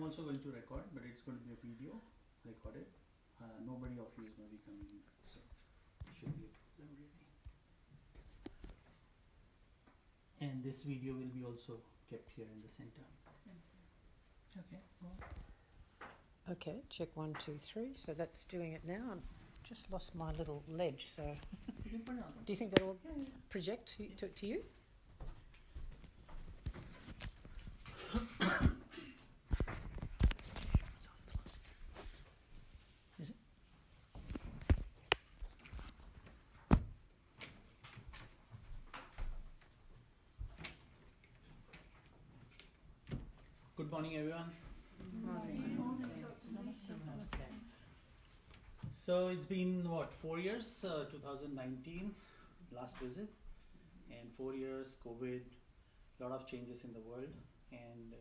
also going to record, but it's going to be a video recorded. Nobody of you is going to be coming in, so it should be a problem really. And this video will be also kept here in the center. Okay. Okay, check 1, 2, 3. So that's doing it now. I've just lost my little ledge. So, You can put it on. do you think that will project to you? Is it? Good morning, everyone. So it's been what, 4 years? 2019, last visit, and 4 years, COVID, lot of changes in the world, and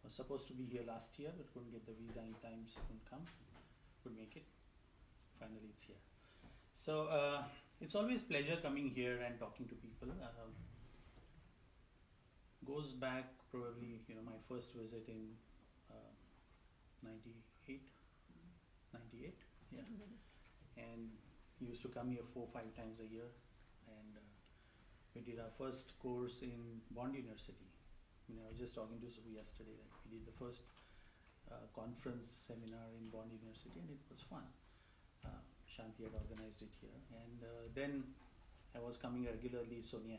was supposed to be here last year, but couldn't get the visa in time, so couldn't come. Could make it. Finally, it's here. So it's always pleasure coming here and talking to people. Goes back probably, my first visit in 98, yeah. And we used to come here 4 or 5 times a year, and we did our first course in Bond University. I was just talking to Subhi yesterday that we did the first conference seminar in Bond University, and it was fun. Shanti had organized it here, and then I was coming regularly. Sonia,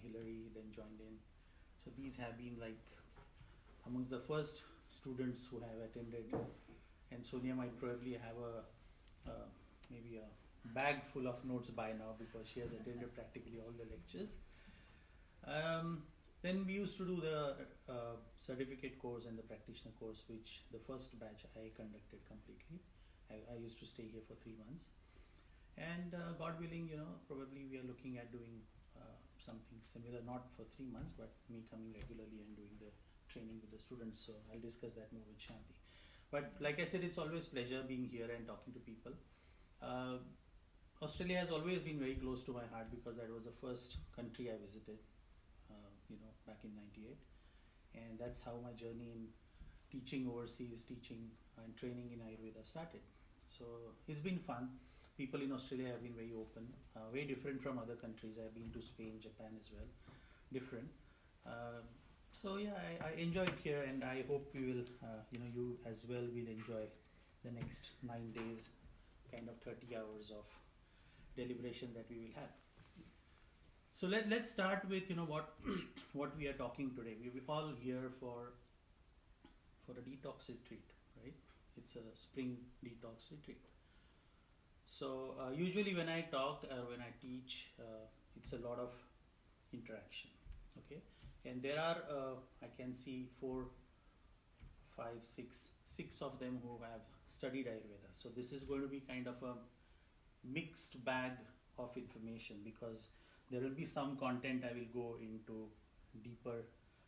Hillary then joined in. So these have been like amongst the first students who have attended, and Sonia might probably have maybe a bag full of notes by now because she has attended practically all the lectures. Then we used to do the certificate course and the practitioner course, which the first batch I conducted completely. I used to stay here for 3 months, and God willing, probably we are looking at doing something similar, not for 3 months, but me coming regularly and doing the training with the students. So I'll discuss that more with Shanti. But like I said, it's always pleasure being here and talking to people. Australia has always been very close to my heart because that was the first country I visited, back in 98. And that's how my journey in teaching overseas, teaching and training in Ayurveda started. So it's been fun. People in Australia have been very open, very different from other countries. I've been to Spain, Japan as well, different. So yeah, I enjoy it here, and I hope we will, you as well will enjoy the next 9 days, kind of 30 hours of deliberation that we will have. So let's start with what we are talking today. We're all here for a detox retreat, right? It's a spring detox retreat. So usually when I talk or when I teach, it's a lot of interaction, okay? And there are, I can see 4, 5, 6 of them who have studied Ayurveda. So this is going to be kind of a mixed bag of information, because there will be some content I will go into deeper,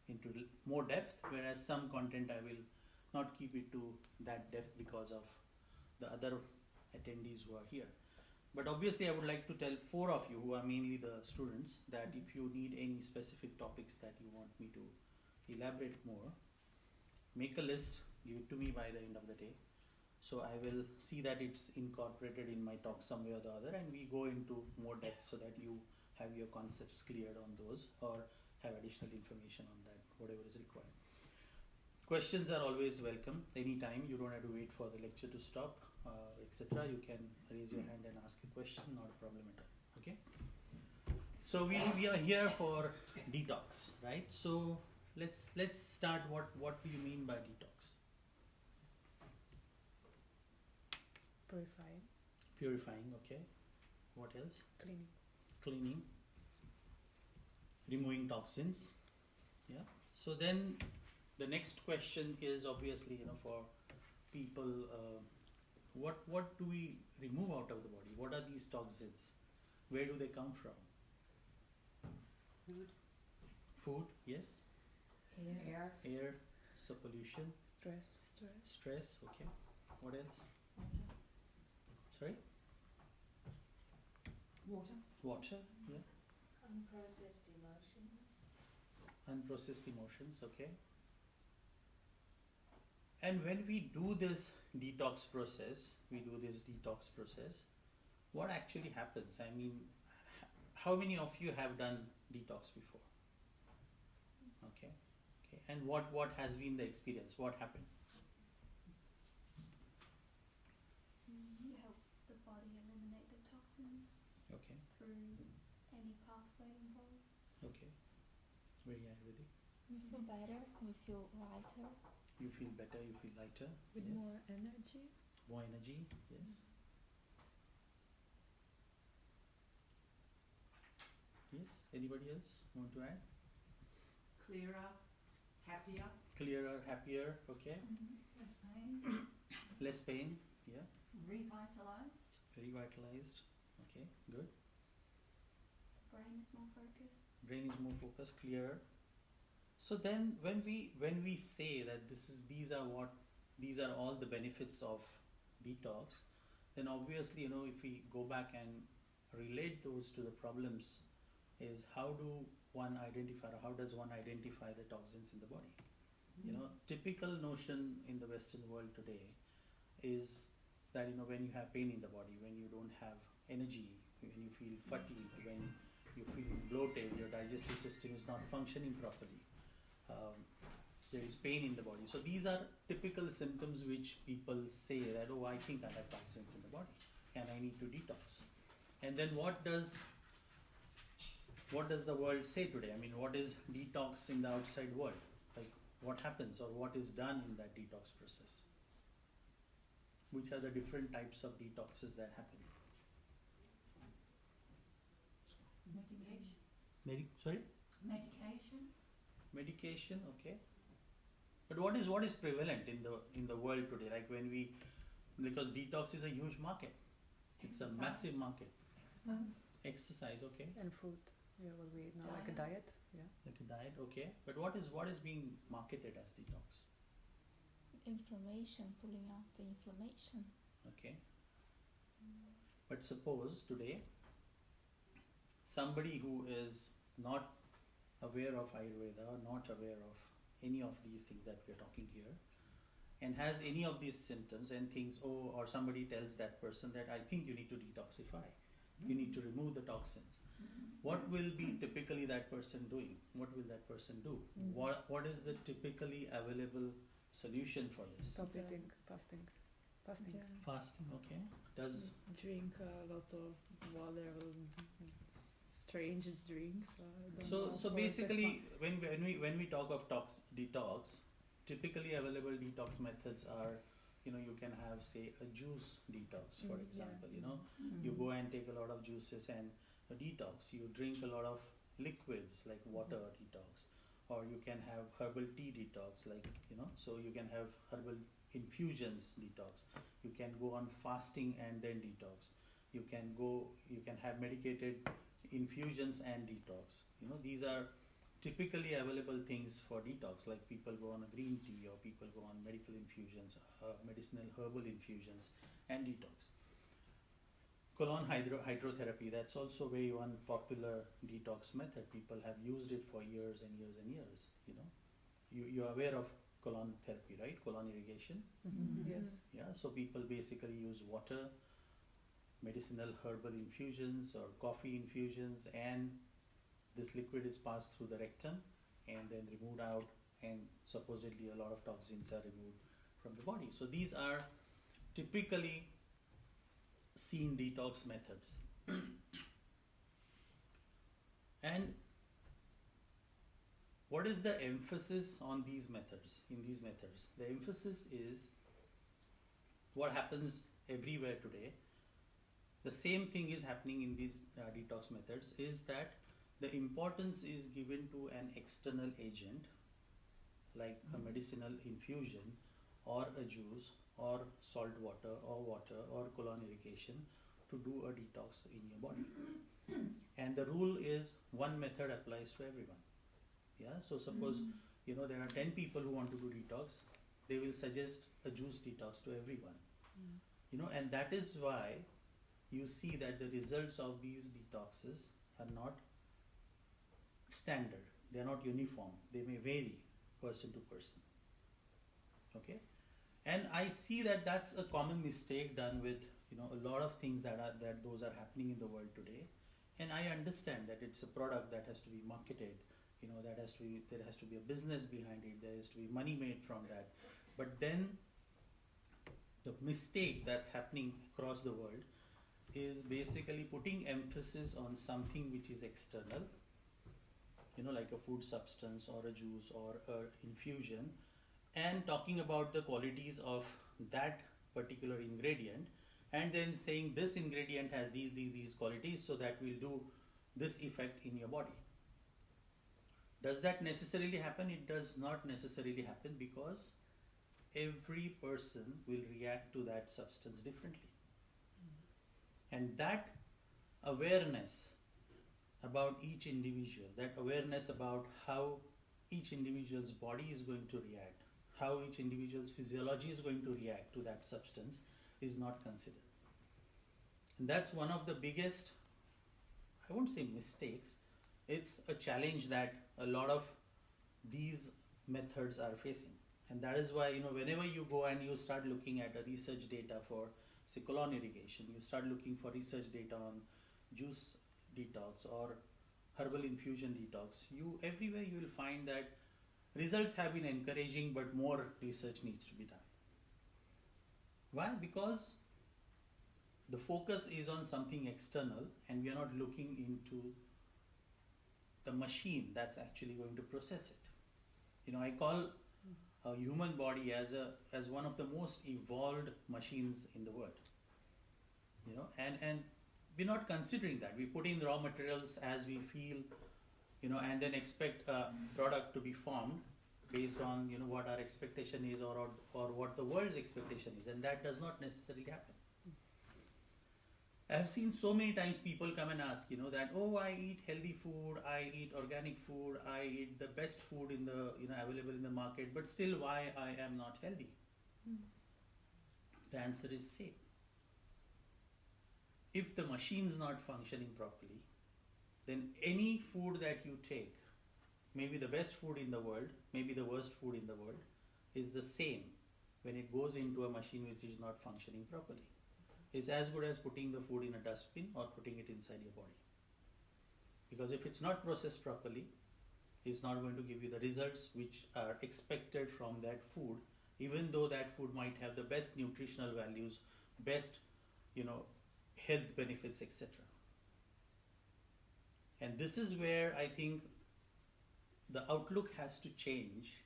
into more depth, whereas some content I will not keep it to that depth because of the other attendees who are here. But obviously I would like to tell 4 of you, who are mainly the students, that if you need any specific topics that you want me to elaborate more, make a list, give it to me by the end of the day. So I will see that it's incorporated in my talk some way or the other, and we go into more depth so that you have your concepts cleared on those, or have additional information on that, whatever is required. Questions are always welcome anytime. You don't have to wait for the lecture to stop, etc. You can raise your hand and ask a question, not a problem at all. Okay. So we are here for detox, right? So let's start. What do you mean by detox? Purifying. Purifying. Okay. What else? Cleaning. Removing toxins. Yeah. So then the next question is obviously, for people, what do we remove out of the body? What are these toxins? Where do they come from? Food, yes. Air. So pollution. Stress. Okay. What else? Sorry. Water. Yeah. Unprocessed emotions. Unprocessed emotions. Okay. And when we do this detox process, what actually happens? I mean, how many of you have done detox before? Okay, okay. And what has been the experience? What happened? You help the body eliminate the toxins Okay, through any pathway involved. okay. Very Ayurvedic. We feel better, we feel lighter. You feel better, you feel lighter. With Yes. more energy. More energy, yes. Yes, anybody else want to add? Clearer, happier. Clearer, happier, okay. Less pain. Less pain, yeah. Revitalised. Revitalized, okay, good. Brain is more focused. Brain is more focused, clearer. So then when we say that these are all the benefits of detox, then obviously, you know, if we go back and relate those to the problems, is how does one identify the toxins in the body? You know, typical notion in the Western world today is that, you know, when you have pain in the body, when you don't have energy, when you feel fatigued, when you feel bloated, your digestive system is not functioning properly, there is pain in the body. So these are typical symptoms which people say that, oh, I think I have toxins in the body and I need to detox. And then what does the world say today? I mean, what is detox in the outside world? Like, what happens or what is done in that detox process? Which are the different types of detoxes that happen? Medication. Sorry? Medication. Medication, okay. But what is prevalent in the world today? Like because detox is a huge market. It's a massive market. Exercise, okay. And food. Yeah, what we eat now, like a diet. Yeah. Like a diet, okay. But what is being marketed as detox? Inflammation, pulling out the inflammation. Okay. But suppose today somebody who is not aware of Ayurveda or not aware of any of these things that we are talking here and has any of these symptoms and thinks, oh, or somebody tells that person that I think you need to detoxify, you need to remove the toxins. What will be typically that person doing? What will that person do? What is the typically available solution for this? Stop eating, fasting. Yeah. Fasting, okay. Does Drink a lot of water, strange drinks. so basically when we talk of detox, typically available detox methods are, you know, you can have, say, a juice detox, for example. You know, you go and take a lot of juices and a detox. You drink a lot of liquids like water detox, or you can have herbal tea detox, like, you know, so you can have herbal infusions detox. You can go on fasting and then detox. You can have medicated infusions and detox. You know, these are typically available things for detox, like people go on a green tea or people go on medical infusions, medicinal herbal infusions and detox. Colon hydrotherapy, that's also very one popular detox method. People have used it for years and years and years. You know, you're aware of colon therapy, right? Colon irrigation. Yes. Yeah, so people basically use water, medicinal herbal infusions or coffee infusions, and this liquid is passed through the rectum and then removed out, and supposedly a lot of toxins are removed from the body. So these are typically seen detox methods. And what is the emphasis on these methods? In these methods, the emphasis is what happens everywhere today. The same thing is happening in these detox methods, is that the importance is given to an external agent like a medicinal infusion or a juice or salt water or colon irrigation to do a detox in your body. And the rule is one method applies to everyone. Yeah, so suppose you know there are 10 people who want to do detox, they will suggest a juice detox to everyone. You know, and that is why you see that the results of these detoxes are not standard, they are not uniform, they may vary person to person. Okay, And I see that that's a common mistake done with, you know, a lot of things that those are happening in the world today. And I understand that it's a product that has to be marketed, you know, there has to be a business behind it, there has to be money made from that. But then the mistake that's happening across the world is basically putting emphasis on something which is external, you know, like a food substance or a juice or a infusion, and talking about the qualities of that particular ingredient, and then saying this ingredient has these qualities, so that will do this effect in your body. Does that necessarily happen? It does not necessarily happen, because every person will react to that substance differently. And that awareness about each individual, that awareness about how each individual's body is going to react, how each individual's physiology is going to react to that substance, is not considered. And that's one of the biggest, I won't say mistakes, it's a challenge that a lot of these methods are facing. And that is why, you know, whenever you go and you start looking at a research data for, say, colon irrigation, you start looking for research data on juice detox or herbal infusion detox, everywhere you will find that results have been encouraging, but more research needs to be done. Why? Because the focus is on something external, and we are not looking into the machine that's actually going to process it. You know, I call a human body as one of the most evolved machines in the world. You know, and we're not considering that. We put in raw materials as we feel, you know, and then expect a product to be formed based on, you know, what our expectation is, or what the world's expectation is, and that does not necessarily happen. I have seen so many times people come and ask, you know, that, oh, I eat healthy food, I eat organic food, I eat the best food in the, you know, available in the market, but still why I am not healthy? The answer is same. If the machine's not functioning properly, then any food that you take, maybe the best food in the world, maybe the worst food in the world, is the same when it goes into a machine which is not functioning properly. It's as good as putting the food in a dustbin or putting it inside your body. Because if it's not processed properly, it's not going to give you the results which are expected from that food, even though that food might have the best nutritional values, best, you know, health benefits, etc. And this is where I think the outlook has to change,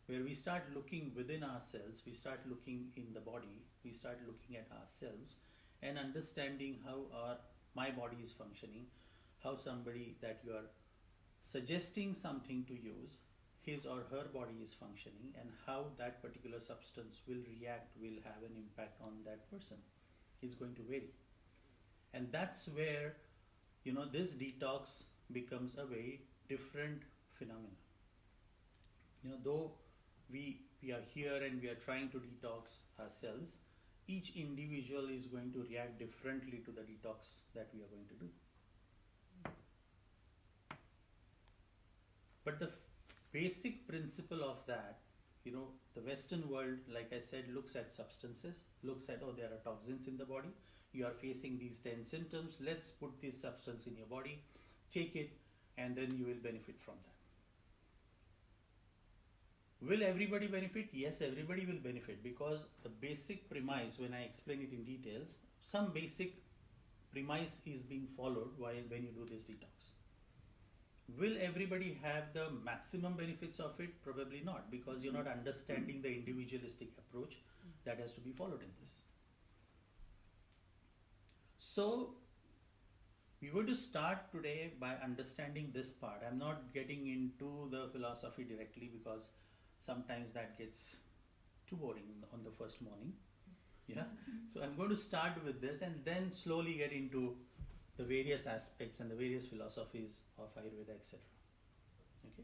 where we start looking within ourselves, we start looking in the body, we start looking at ourselves and understanding how my body is functioning, how somebody that you are suggesting something to use, his or her body is functioning, and how that particular substance will react, will have an impact on that person. It's going to vary. And that's where, you know, this detox becomes a very different phenomenon. You know, though we are here and we are trying to detox ourselves, each individual is going to react differently to the detox that we are going to do. But the basic principle of that, you know, the Western world, like I said, looks at substances, looks at, oh, there are toxins in the body, you are facing these 10 symptoms, let's put this substance in your body, take it, and then you will benefit from that. Will everybody benefit? Yes, everybody will benefit, because the basic premise, when I explain it in details, some basic premise is being followed when you do this detox. Will everybody have the maximum benefits of it? Probably not, because you're not understanding the individualistic approach that has to be followed in this. So, we're going to start today by understanding this part. I'm not getting into the philosophy directly, because sometimes that gets too boring on the first morning. Yeah. So I'm going to start with this and then slowly get into the various aspects and the various philosophies of Ayurveda, etc. Okay.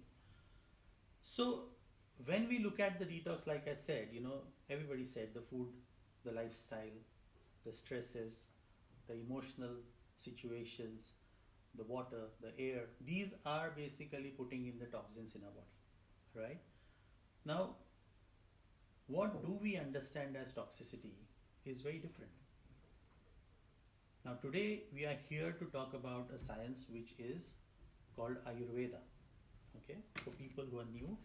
So when we look at the detox, like I said, you know, everybody said the food, the lifestyle, the stresses, the emotional situations, the water, the air, these are basically putting in the toxins in our body, right? Now, what do we understand as toxicity is very different. Now today we are here to talk about a science which is called Ayurveda. Okay, for people who are new.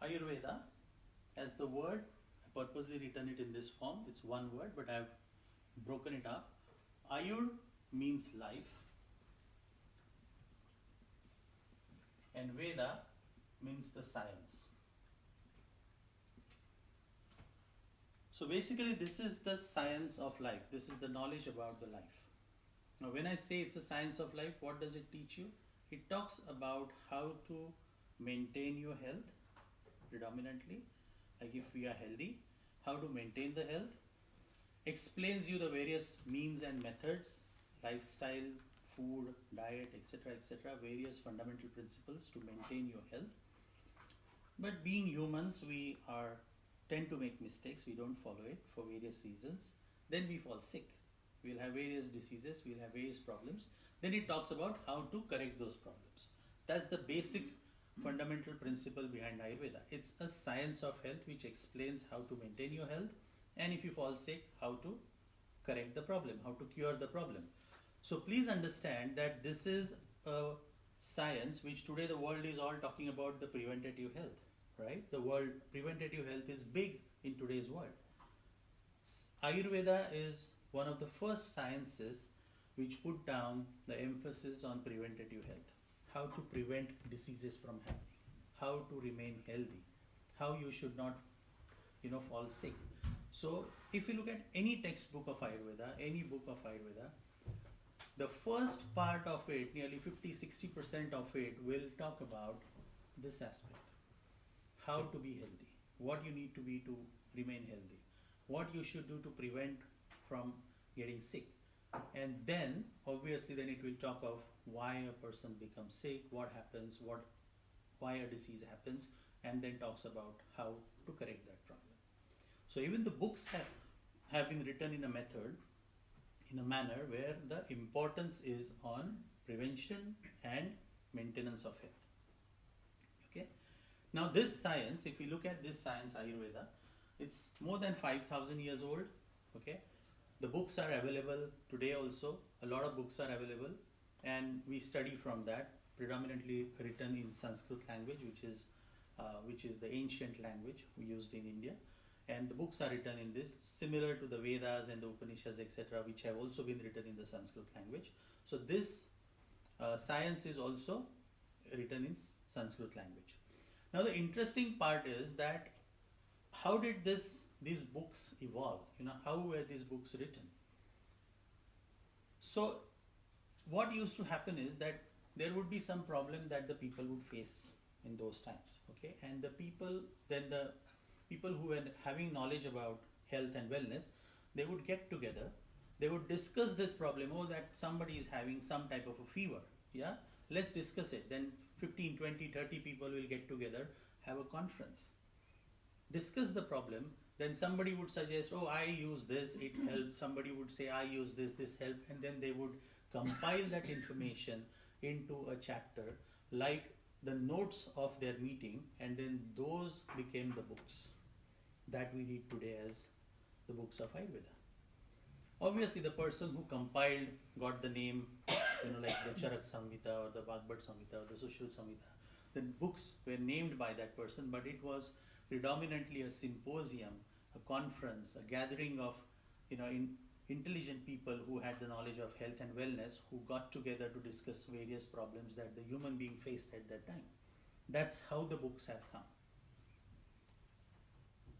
Ayurveda, as the word, I purposely written it in this form, it's one word, but I've broken it up. Ayur means life, and Veda means the science. So basically this is the science of life. This is the knowledge about the life. Now when I say it's a science of life, what does it teach you? It talks about how to maintain your health predominantly, like if we are healthy, how to maintain the health, explains you the various means and methods, lifestyle, food, diet, etc., various fundamental principles to maintain your health. But being humans, we tend to make mistakes, we don't follow it for various reasons. Then we fall sick. We'll have various diseases, we'll have various problems. Then it talks about how to correct those problems. That's the basic fundamental principle behind Ayurveda. It's a science of health which explains how to maintain your health, and if you fall sick, how to correct the problem, how to cure the problem. So please understand that this is a science which today the world is all talking about the preventative health, right? The world preventative health is big in today's world. Ayurveda is one of the first sciences which put down the emphasis on preventative health. How to prevent diseases from happening, how to remain healthy, how you should not, fall sick. So if you look at any textbook of Ayurveda, any book of Ayurveda, the first part of it, nearly 50-60% of it will talk about this aspect. How to be healthy, what you need to be to remain healthy, what you should do to prevent from getting sick. And then obviously then it will talk of why a person becomes sick, what happens, why a disease happens, and then talks about how to correct that problem. So even the books have been written in a manner where the importance is on prevention and maintenance of health. Okay. Now this science, if you look at this science, Ayurveda, it's more than 5,000 years old. Okay. The books are available today also. A lot of books are available, and we study from that, predominantly written in Sanskrit language, which is the ancient language we used in India. And the books are written in this, similar to the Vedas and the Upanishads, etc., which have also been written in the Sanskrit language. So this science is also written in Sanskrit language. Now the interesting part is that how did these books evolve? How were these books written? So what used to happen is that there would be some problem that the people would face in those times. Okay, and the people who were having knowledge about health and wellness, they would get together, they would discuss this problem. Oh, that somebody is having some type of a fever. Yeah, let's discuss it. Then 15, 20, 30 people will get together, have a conference, discuss the problem. Then somebody would suggest, oh, I use this, it helps. Somebody would say, I use this helped. And then they would compile that information into a chapter, like the notes of their meeting, and then those became the books that we read today as the books of Ayurveda. Obviously, the person who compiled got the name, like the Charak Samhita or the Bhagavad Samhita or the Sushruta Samhita. The books were named by that person, but it was predominantly a symposium, a conference, a gathering of, intelligent people who had the knowledge of health and wellness, who got together to discuss various problems that the human being faced at that time. That's how the books have come.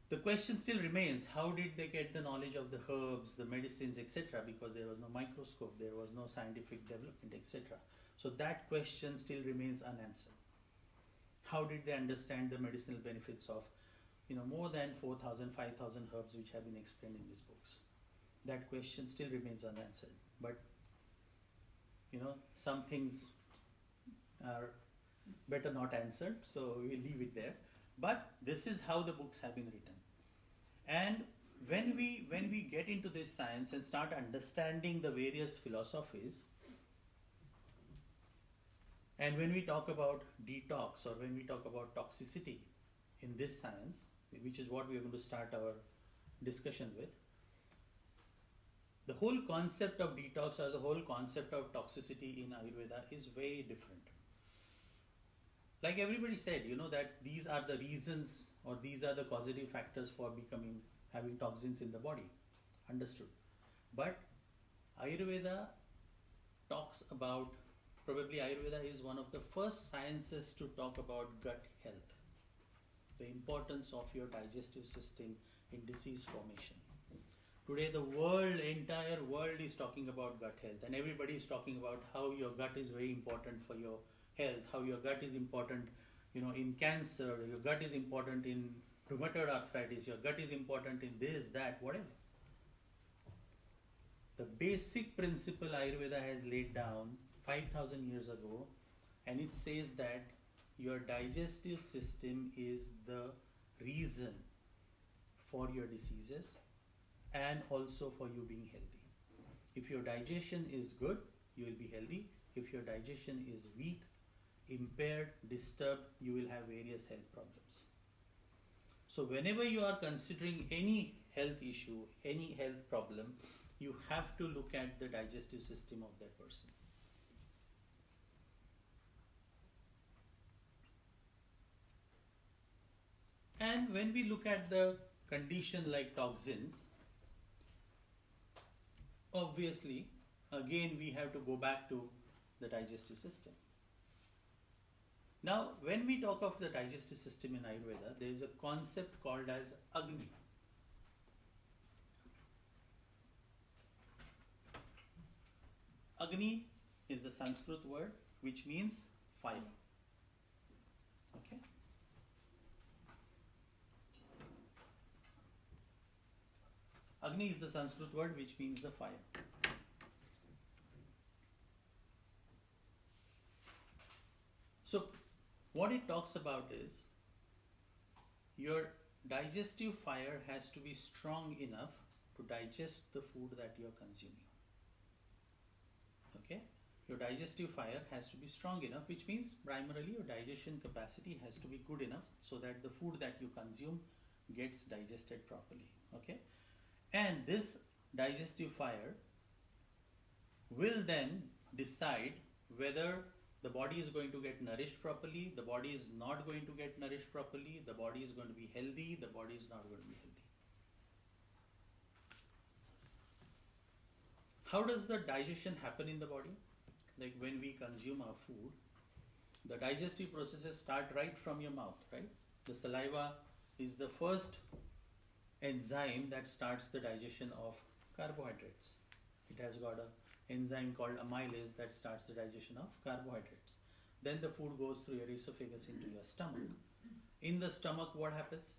The question still remains, how did they get the knowledge of the herbs, the medicines, etc., because there was no microscope, there was no scientific development, etc. So that question still remains unanswered. How did they understand the medicinal benefits of more than 4,000, 5,000 herbs which have been explained in these books? That question still remains unanswered. But some things are better not answered, so we'll leave it there. But this is how the books have been written. And when we get into this science and start understanding the various philosophies, And when we talk about detox or when we talk about toxicity in this science, which is what we are going to start our discussion with, the whole concept of detox or the whole concept of toxicity in Ayurveda is very different. Like everybody said, that these are the reasons or these are the causative factors for having toxins in the body. Understood. But Ayurveda talks about, probably Ayurveda is one of the first sciences to talk about gut health, the importance of your digestive system in disease formation. Today the entire world is talking about gut health, and everybody is talking about how your gut is very important for your health, how your gut is important, in cancer, your gut is important in rheumatoid arthritis, your gut is important in this, that, whatever. The basic principle Ayurveda has laid down 5,000 years ago, and it says that your digestive system is the reason for your diseases and also for you being healthy. If your digestion is good, you will be healthy. If your digestion is weak, impaired, disturbed, you will have various health problems. So whenever you are considering any health issue, any health problem, you have to look at the digestive system of that person. And when we look at the condition like toxins, obviously, again we have to go back to the digestive system. Now, when we talk of the digestive system in Ayurveda, there is a concept called as Agni. Agni is the Sanskrit word which means fire. Okay? Agni is the Sanskrit word which means the fire. So, what it talks about is your digestive fire has to be strong enough to digest the food that you are consuming. Okay? Your digestive fire has to be strong enough, which means primarily your digestion capacity has to be good enough so that the food that you consume gets digested properly. Okay? And this digestive fire will then decide whether the body is going to get nourished properly, the body is not going to get nourished properly, the body is going to be healthy, the body is not going to be healthy. How does the digestion happen in the body? Like when we consume our food, the digestive processes start right from your mouth, right? The saliva is the first enzyme that starts the digestion of carbohydrates. It has got an enzyme called amylase that starts the digestion of carbohydrates. Then the food goes through your esophagus into your stomach. In the stomach, what happens?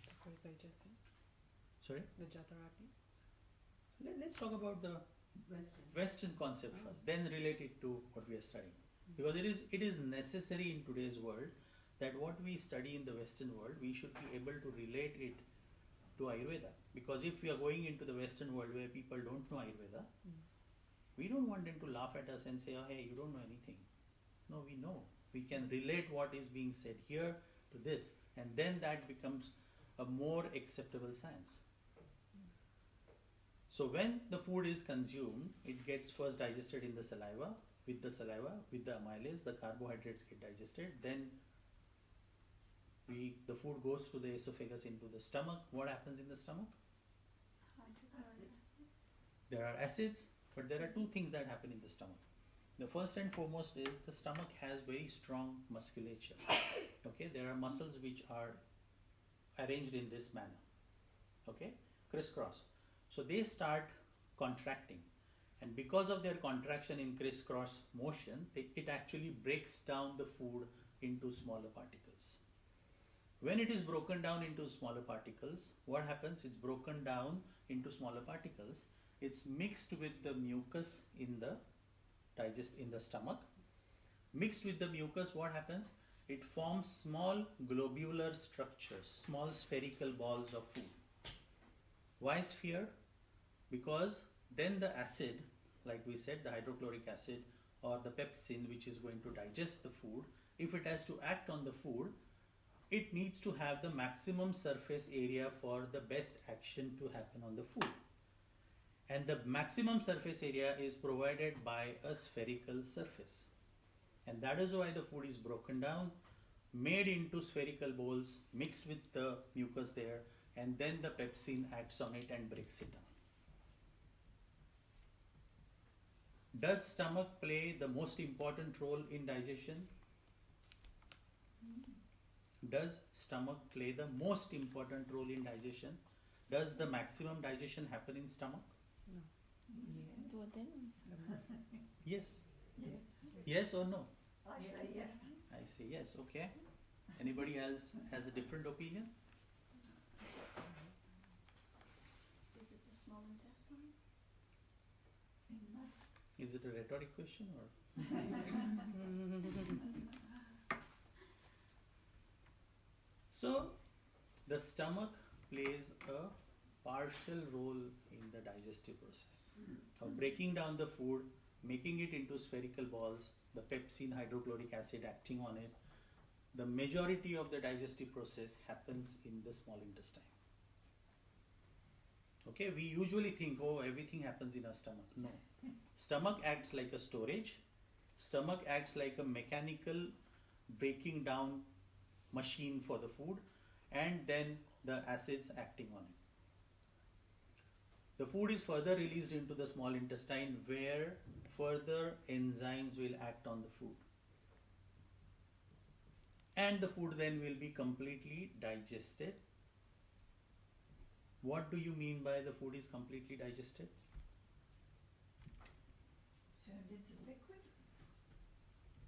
The first digestion. Sorry? The Jataragni. Let's talk about the Western concept first, then relate it to what we are studying. Because it is necessary in today's world that what we study in the Western world, we should be able to relate it to Ayurveda. Because if we are going into the Western world where people don't know Ayurveda, we don't want them to laugh at us and say, oh, hey, you don't know anything. No, we know. We can relate what is being said here to this, and then that becomes a more acceptable science. So when the food is consumed, it gets first digested in the saliva, with the amylase, the carbohydrates get digested, then the food goes through the esophagus into the stomach. What happens in the stomach? Hydrochloric acid. There are acids, but there are two things that happen in the stomach. The first and foremost is the stomach has very strong musculature. Okay, there are muscles which are arranged in this manner. Okay, crisscross. So they start contracting, and because of their contraction in crisscross motion, it actually breaks down the food into smaller particles. When it is broken down into smaller particles, what happens? It's broken down into smaller particles. It's mixed with the mucus in the stomach. Mixed with the mucus, what happens? It forms small globular structures, small spherical balls of food. Why sphere? Because then the acid, like we said, the hydrochloric acid or the pepsin which is going to digest the food, if it has to act on the food, it needs to have the maximum surface area for the best action to happen on the food. And the maximum surface area is provided by a spherical surface. And that is why the food is broken down, made into spherical bowls, mixed with the mucus there, and then the pepsin acts on it and breaks it down. Does stomach play the most important role in digestion? Does stomach play the most important role in digestion? Does the maximum digestion happen in stomach? No. Yeah. Duodenum. The most. Yes. Yes. Yes or no? I say yes. I say yes, okay. Anybody else has a different opinion? Is it the small intestine? Is it a rhetoric question or? So, the stomach plays a partial role in the digestive process of breaking down the food, making it into spherical balls, the pepsin, hydrochloric acid acting on it. The majority of the digestive process happens in the small intestine. Okay, we usually think, oh, everything happens in our stomach. No. Stomach acts like a storage. Stomach acts like a mechanical breaking down machine for the food, and then the acids acting on it. The food is further released into the small intestine where further enzymes will act on the food. And the food then will be completely digested. What do you mean by the food is completely digested? Turned into liquid.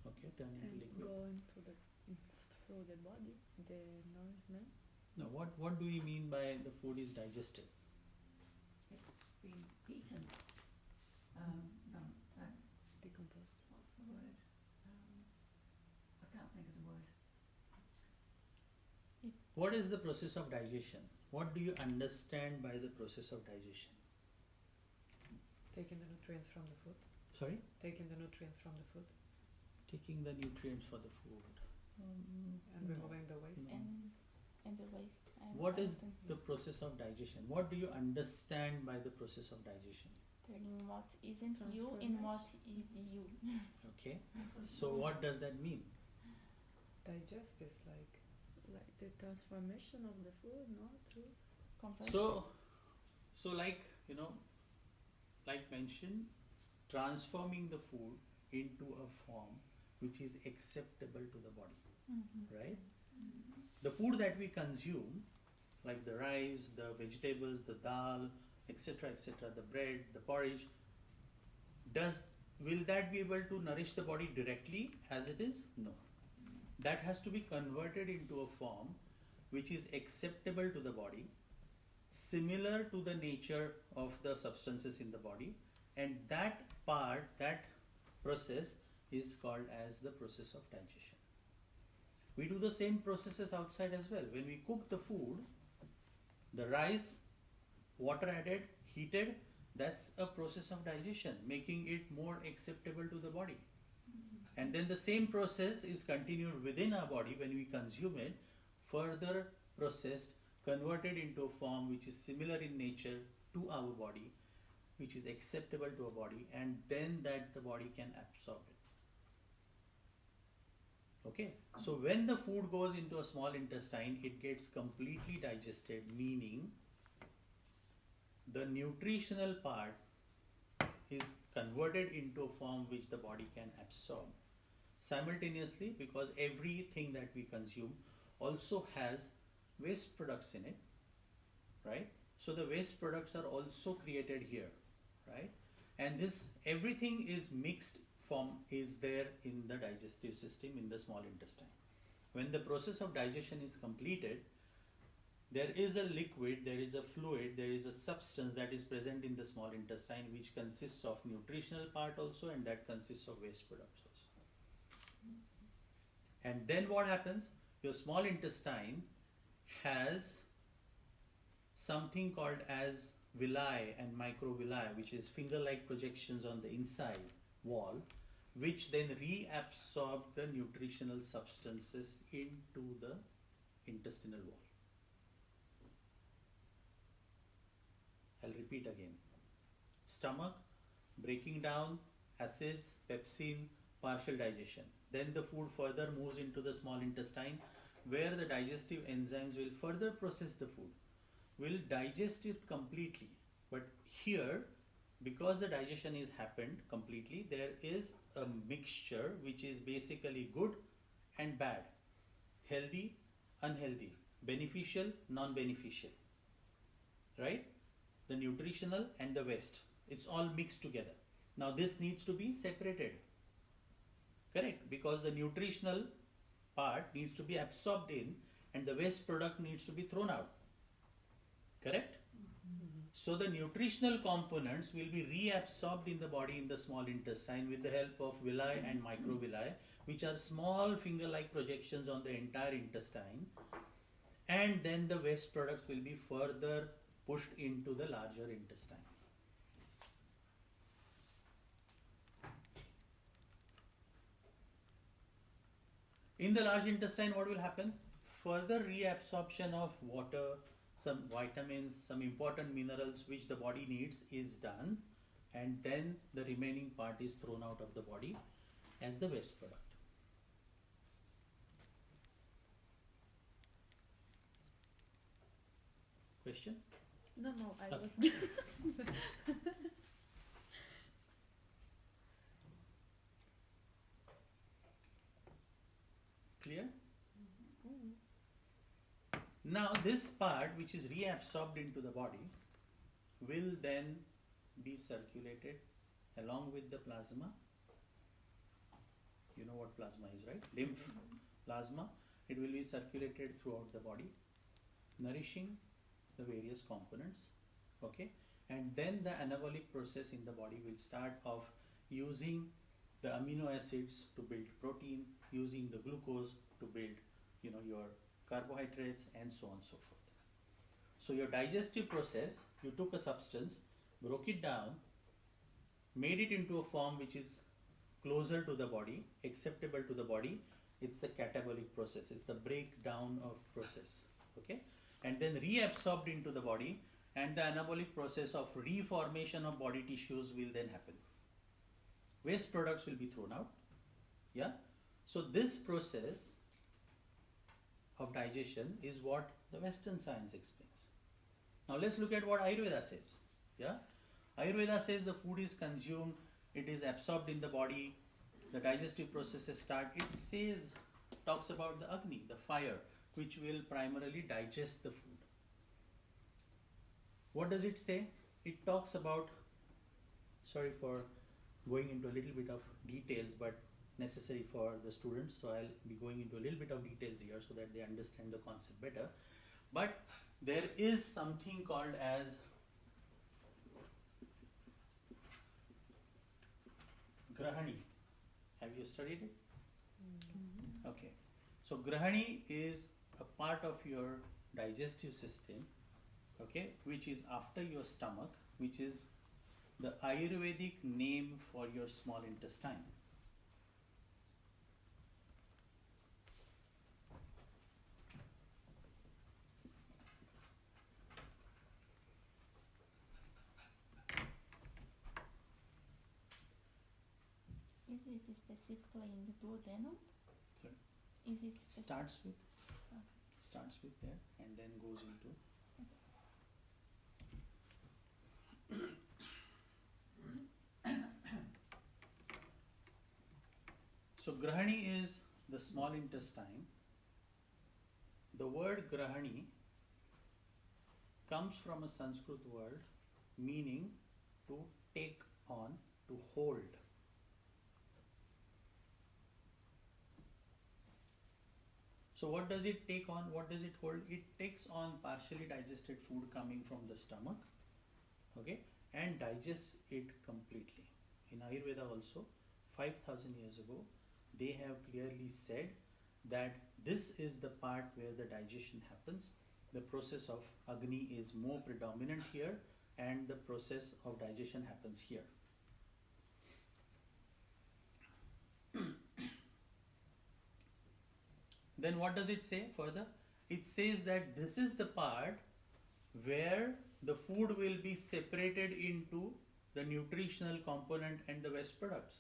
Okay, turn into And liquid. go into the through the body, the nourishment. No, what do you mean by the food is digested? It's been eaten. No, Decomposed. what's the word? I can't think of the word. What is the process of digestion? What do you understand by the process of digestion? Taking the nutrients from the food. Sorry? Taking the nutrients from the food. Taking the nutrients for the food. And No. removing the waste. No. And the waste. What is the process of digestion? What do you understand by the process of digestion? turning what isn't you in what is you? Okay. So what does that mean? Digest is like Like the transformation of the food, no? Too. Conversion. So like, like mentioned, transforming the food into a form which is acceptable to the body, right? The food that we consume, like the rice, the vegetables, the dal, etc., the bread, the porridge, will that be able to nourish the body directly as it is? No. That has to be converted into a form which is acceptable to the body, similar to the nature of the substances in the body, and that process is called as the process of digestion. We do the same processes outside as well. When we cook the food, the rice, water added, heated, that's a process of digestion, making it more acceptable to the body. And then the same process is continued within our body when we consume it, further processed, converted into a form which is similar in nature to our body, which is acceptable to our body, and then that the body can absorb it. Okay, so when the food goes into a small intestine, it gets completely digested, meaning the nutritional part is converted into a form which the body can absorb. Simultaneously, because everything that we consume also has waste products in it, right? So the waste products are also created here, right? And this everything is mixed form is there in the digestive system in the small intestine. When the process of digestion is completed, there is a liquid, there is a fluid, there is a substance that is present in the small intestine which consists of nutritional part also, and that consists of waste products also. And then what happens? Your small intestine has something called as villi and microvilli, which is finger-like projections on the inside wall, which then reabsorb the nutritional substances into the intestinal wall. I'll repeat again. Stomach breaking down acids, pepsin, partial digestion. Then the food further moves into the small intestine, where the digestive enzymes will further process the food, will digest it completely. But here, because the digestion is happened completely, there is a mixture which is basically good and bad, healthy, unhealthy, beneficial, non-beneficial, right? The nutritional and the waste, it's all mixed together. Now this needs to be separated, correct? Because the nutritional part needs to be absorbed in and the waste product needs to be thrown out, correct? So the nutritional components will be reabsorbed in the body in the small intestine with the help of villi and microvilli, which are small finger-like projections on the entire intestine, and then the waste products will be further pushed into the larger intestine. In the large intestine, what will happen? Further reabsorption of water, some vitamins, some important minerals which the body needs is done, and then the remaining part is thrown out of the body as the waste product. Question? No, I Okay. was. Clear? Now this part which is reabsorbed into the body will then be circulated along with the plasma. You know what plasma is, right? Lymph plasma. It will be circulated throughout the body, nourishing the various components, okay? And then the anabolic process in the body will start of using the amino acids to build protein, using the glucose to build, your carbohydrates, and so on and so forth. So your digestive process, you took a substance, broke it down, made it into a form which is closer to the body, acceptable to the body. It's a catabolic process. It's the breakdown of process, okay? And then reabsorbed into the body, and the anabolic process of reformation of body tissues will then happen. Waste products will be thrown out, yeah? So this process of digestion is what the Western science explains. Now let's look at what Ayurveda says, yeah? Ayurveda says the food is consumed, it is absorbed in the body, the digestive processes start. It talks about the Agni, the fire, which will primarily digest the food. What does it say? It talks about, sorry for going into a little bit of details, but necessary for the students, so I'll be going into a little bit of details here so that they understand the concept better. But there is something called as Grahani. Have you studied it? Okay. So Grahani is a part of your digestive system, okay, which is after your stomach, which is the Ayurvedic name for your small intestine. Is it specifically in the duodenum? Sorry. Is it Starts with there and then goes into. So Grahani is the small intestine. The word Grahani comes from a Sanskrit word meaning to take on, to hold. So what does it take on? What does it hold? It takes on partially digested food coming from the stomach, okay, and digests it completely. In Ayurveda also, 5,000 years ago, they have clearly said that this is the part where the digestion happens. The process of Agni is more predominant here, and the process of digestion happens here. then what does it say further? It says that this is the part where the food will be separated into the nutritional component and the waste products.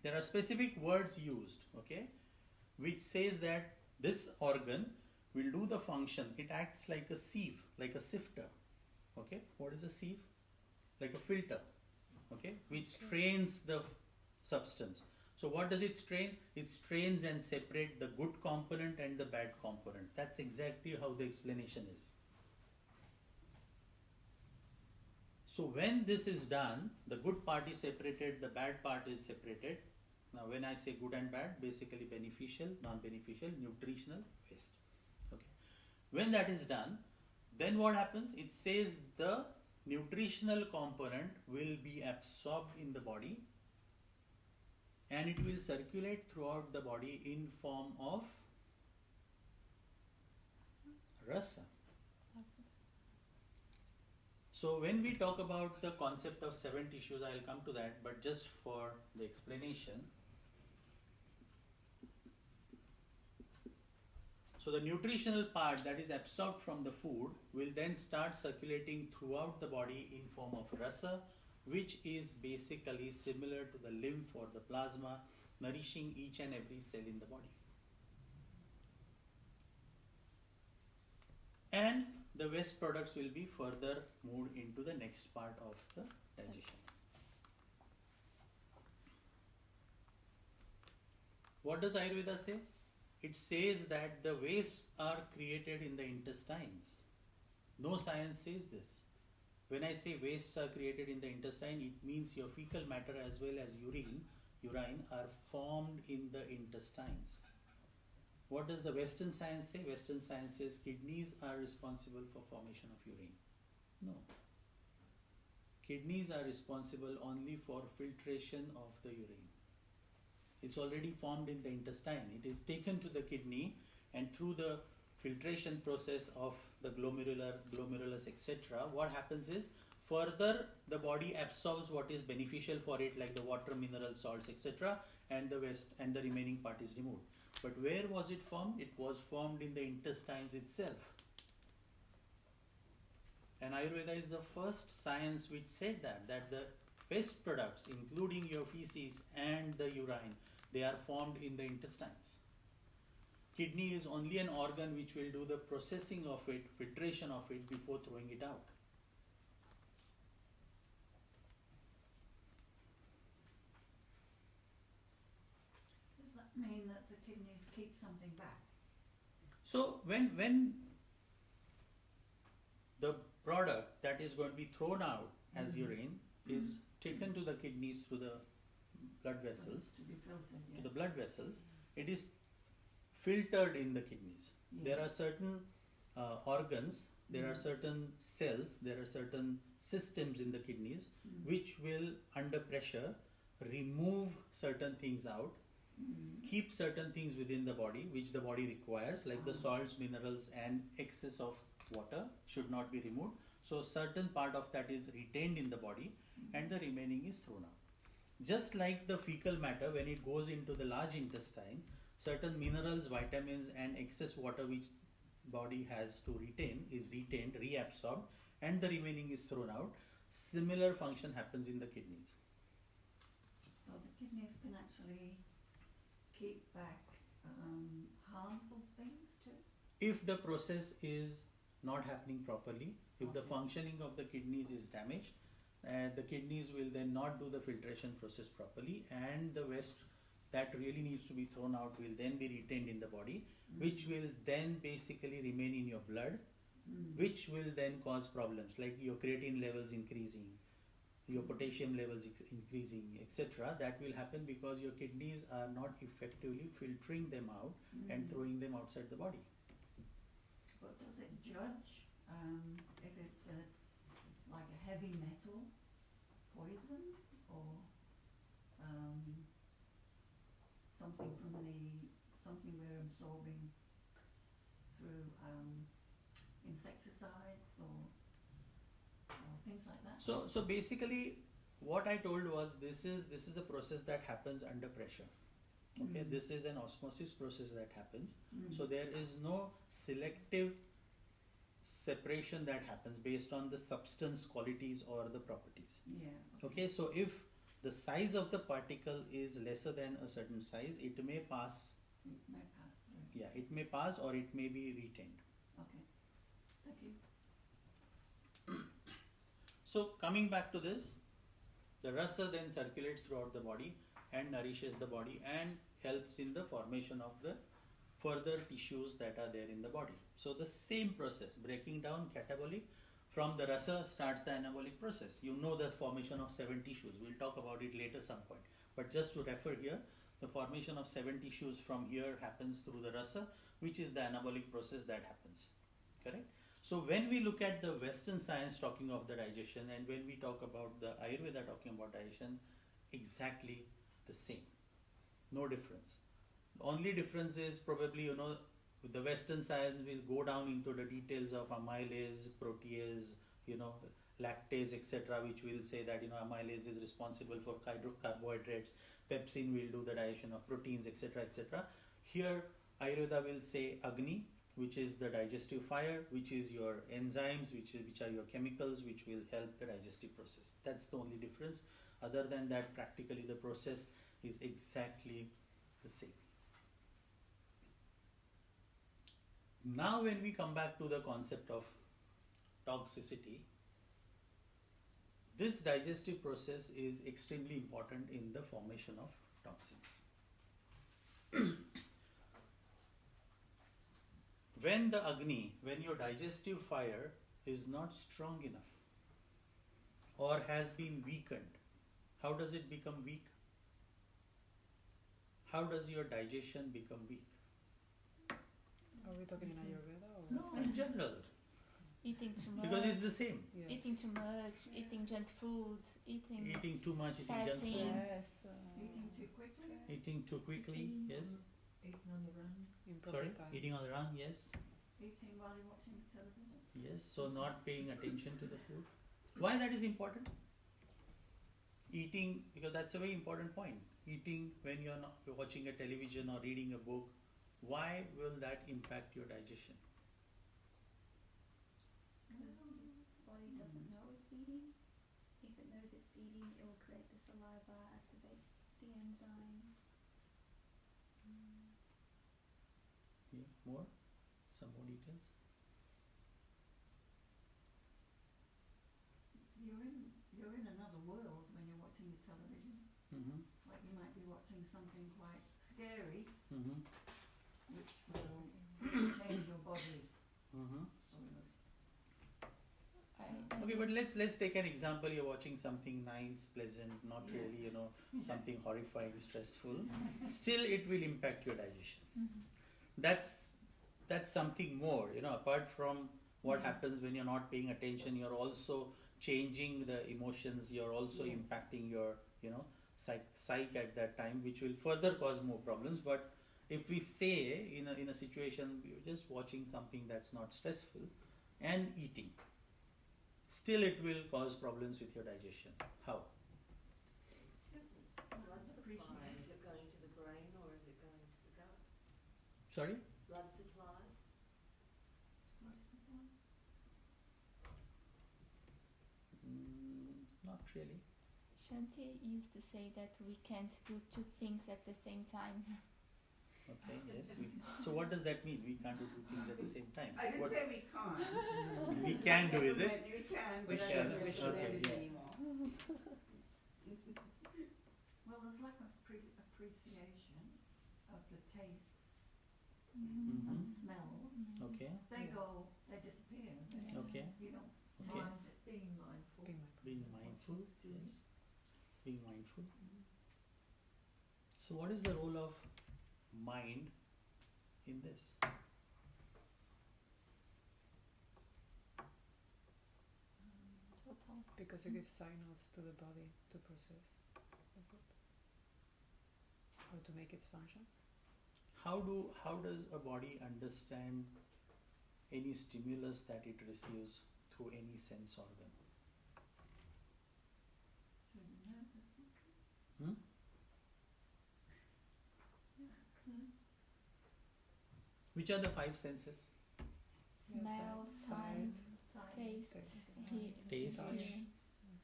There are specific words used, okay, which says that this organ will do the function. It acts like a sieve, like a sifter. Okay, what is a sieve? Like a filter, okay, which strains the substance. So what does it strain? It strains and separate the good component and the bad component. That's exactly how the explanation is. So when this is done, the good part is separated, the bad part is separated. Now when I say good and bad, basically beneficial, non-beneficial, nutritional, waste. Okay. When that is done, then what happens? It says the nutritional component will be absorbed in the body and it will circulate throughout the body in form of rasa. So when we talk about the concept of 7 tissues, I'll come to that, but just for the explanation. So the nutritional part that is absorbed from the food will then start circulating throughout the body in form of rasa, which is basically similar to the lymph or the plasma, nourishing each and every cell in the body. And the waste products will be further moved into the next part of the digestion. What does Ayurveda say? It says that the wastes are created in the intestines. No science says this. When I say wastes are created in the intestine, it means your fecal matter as well as urine are formed in the intestines. What does the Western science say? Western science says kidneys are responsible for formation of urine. No. Kidneys are responsible only for filtration of the urine. It's already formed in the intestine. It is taken to the kidney and through the filtration process of the glomerulus, etc. What happens is further the body absorbs what is beneficial for it, like the water, mineral salts, etc. and the waste and the remaining part is removed. But where was it formed? It was formed in the intestines itself. And Ayurveda is the first science which said that the waste products, including your feces and the urine, they are formed in the intestines. Kidney is only an organ which will do the processing of it, filtration of it before throwing it out. Does that mean that the kidneys keep something back? So when the product that is going to be thrown out as urine is taken to the kidneys through the blood vessels, To be filtered, to the blood vessels, it is filtered in the kidneys. Yeah. There are certain organs, there are certain cells, there are certain systems in the kidneys which will under pressure remove certain things out, keep certain things within the body which the body requires, like the salts, minerals and excess of water should not be removed. So certain part of that is retained in the body and the remaining is thrown out. Just like the fecal matter, when it goes into the large intestine, certain minerals, vitamins and excess water which body has to retain is retained, reabsorbed, and the remaining is thrown out. Similar function happens in the kidneys. So the kidneys can actually keep back harmful things too? If the process is not happening properly, if the Okay. functioning of the kidneys is damaged, the kidneys will then not do the filtration process properly, and the waste that really needs to be thrown out will then be retained in the body, which will then basically remain in your blood, which will then cause problems like your creatine levels increasing, your potassium levels increasing, etc. That will happen because your kidneys are not effectively filtering them out and throwing them outside the body. But does it judge if it's like a heavy metal poison or something we're absorbing through insecticides or things like that? So basically, what I told was this is a process that happens under pressure. Okay, Mm. this is an osmosis process that happens. Mm. So there is no selective separation that happens based on the substance qualities or the properties. Yeah. Okay, so if the size of the particle is lesser than a certain size, it may pass. It may pass through. Yeah, it may pass or it may be retained. Okay. Thank you. So coming back to this, the rasa then circulates throughout the body and nourishes the body and helps in the formation of the further tissues that are there in the body. So the same process, breaking down catabolic, from the rasa starts the anabolic process. You know the formation of 7 tissues. We'll talk about it later some point. But just to refer here, the formation of 7 tissues from here happens through the rasa, which is the anabolic process that happens. Correct? So when we look at the Western science talking of the digestion, and when we talk about the Ayurveda talking about digestion, exactly the same. No difference. The only difference is probably, the Western science will go down into the details of amylase, protease, lactase, etc., which will say that, amylase is responsible for carbohydrates, pepsin will do the digestion of proteins, etc., etc. Here, Ayurveda will say Agni, which is the digestive fire, which is your enzymes, which are your chemicals, which will help the digestive process. That's the only difference. Other than that, practically the process is exactly the same. Now when we come back to the concept of toxicity, this digestive process is extremely important in the formation of toxins. When the Agni, when your digestive fire is not strong enough or has been weakened, how does it become weak? How does your digestion become weak? Are we talking in Ayurveda or No, in general, Eating too much. because it's the same. Yeah. Eating too much, eating junk food, Eating too much, eating junk Fasting. food, Yes. Eating too quickly. eating too quickly, yes. Eating on the run. Improper Sorry, times. eating on the run, yes. Eating while you're watching the television. Yes, so not paying attention to the food. Why that is important? Eating, because that's a very important point. Eating when you're watching a television or reading a book, why will that impact your digestion? Because the body doesn't know it's eating. If it knows it's eating, it will create the saliva, activate the enzymes. Yeah, more? Some more details? You're in another world when you're watching the television. Mm-hmm. Like you might be watching something quite scary, Mm-hmm. which will change your body. Mm-hmm. Sort of. Okay, but let's take an example. You're watching something nice, pleasant, not Yeah. really, something horrifying, stressful. Still, it will impact your digestion. That's something more, apart from what happens when you're not paying attention. You're also changing the emotions. You're also Yes. impacting your, psyche at that time, which will further cause more problems. But if we say in a situation you're just watching something that's not stressful and eating, still it will cause problems with your digestion. How? Blood supply, Appreciate is it going to the brain or is it going to the gut? Sorry? Blood supply? Not really. Shanti used to say that we can't do 2 things at the same time. Okay, yes. So what does that mean? We can't do 2 things at the same time. I didn't What say we can't. we can do, is it? We can, We but I can. don't know if we Okay, should yeah. anymore. Well, there's lack of appreciation of the tastes Mm-hmm. and smells. Okay, They disappear. okay. You don't Okay. mind it. Being mindful. Being mindful, yes. Being mindful. So what is the role of mind in this? Total. Because you give signals to the body to process the food or to make its functions. How does a body understand any stimulus that it receives through any sense organ? Through the Hmm? Which are the five senses? Smell, sound, Sight, taste, Taste. Taste. hearing.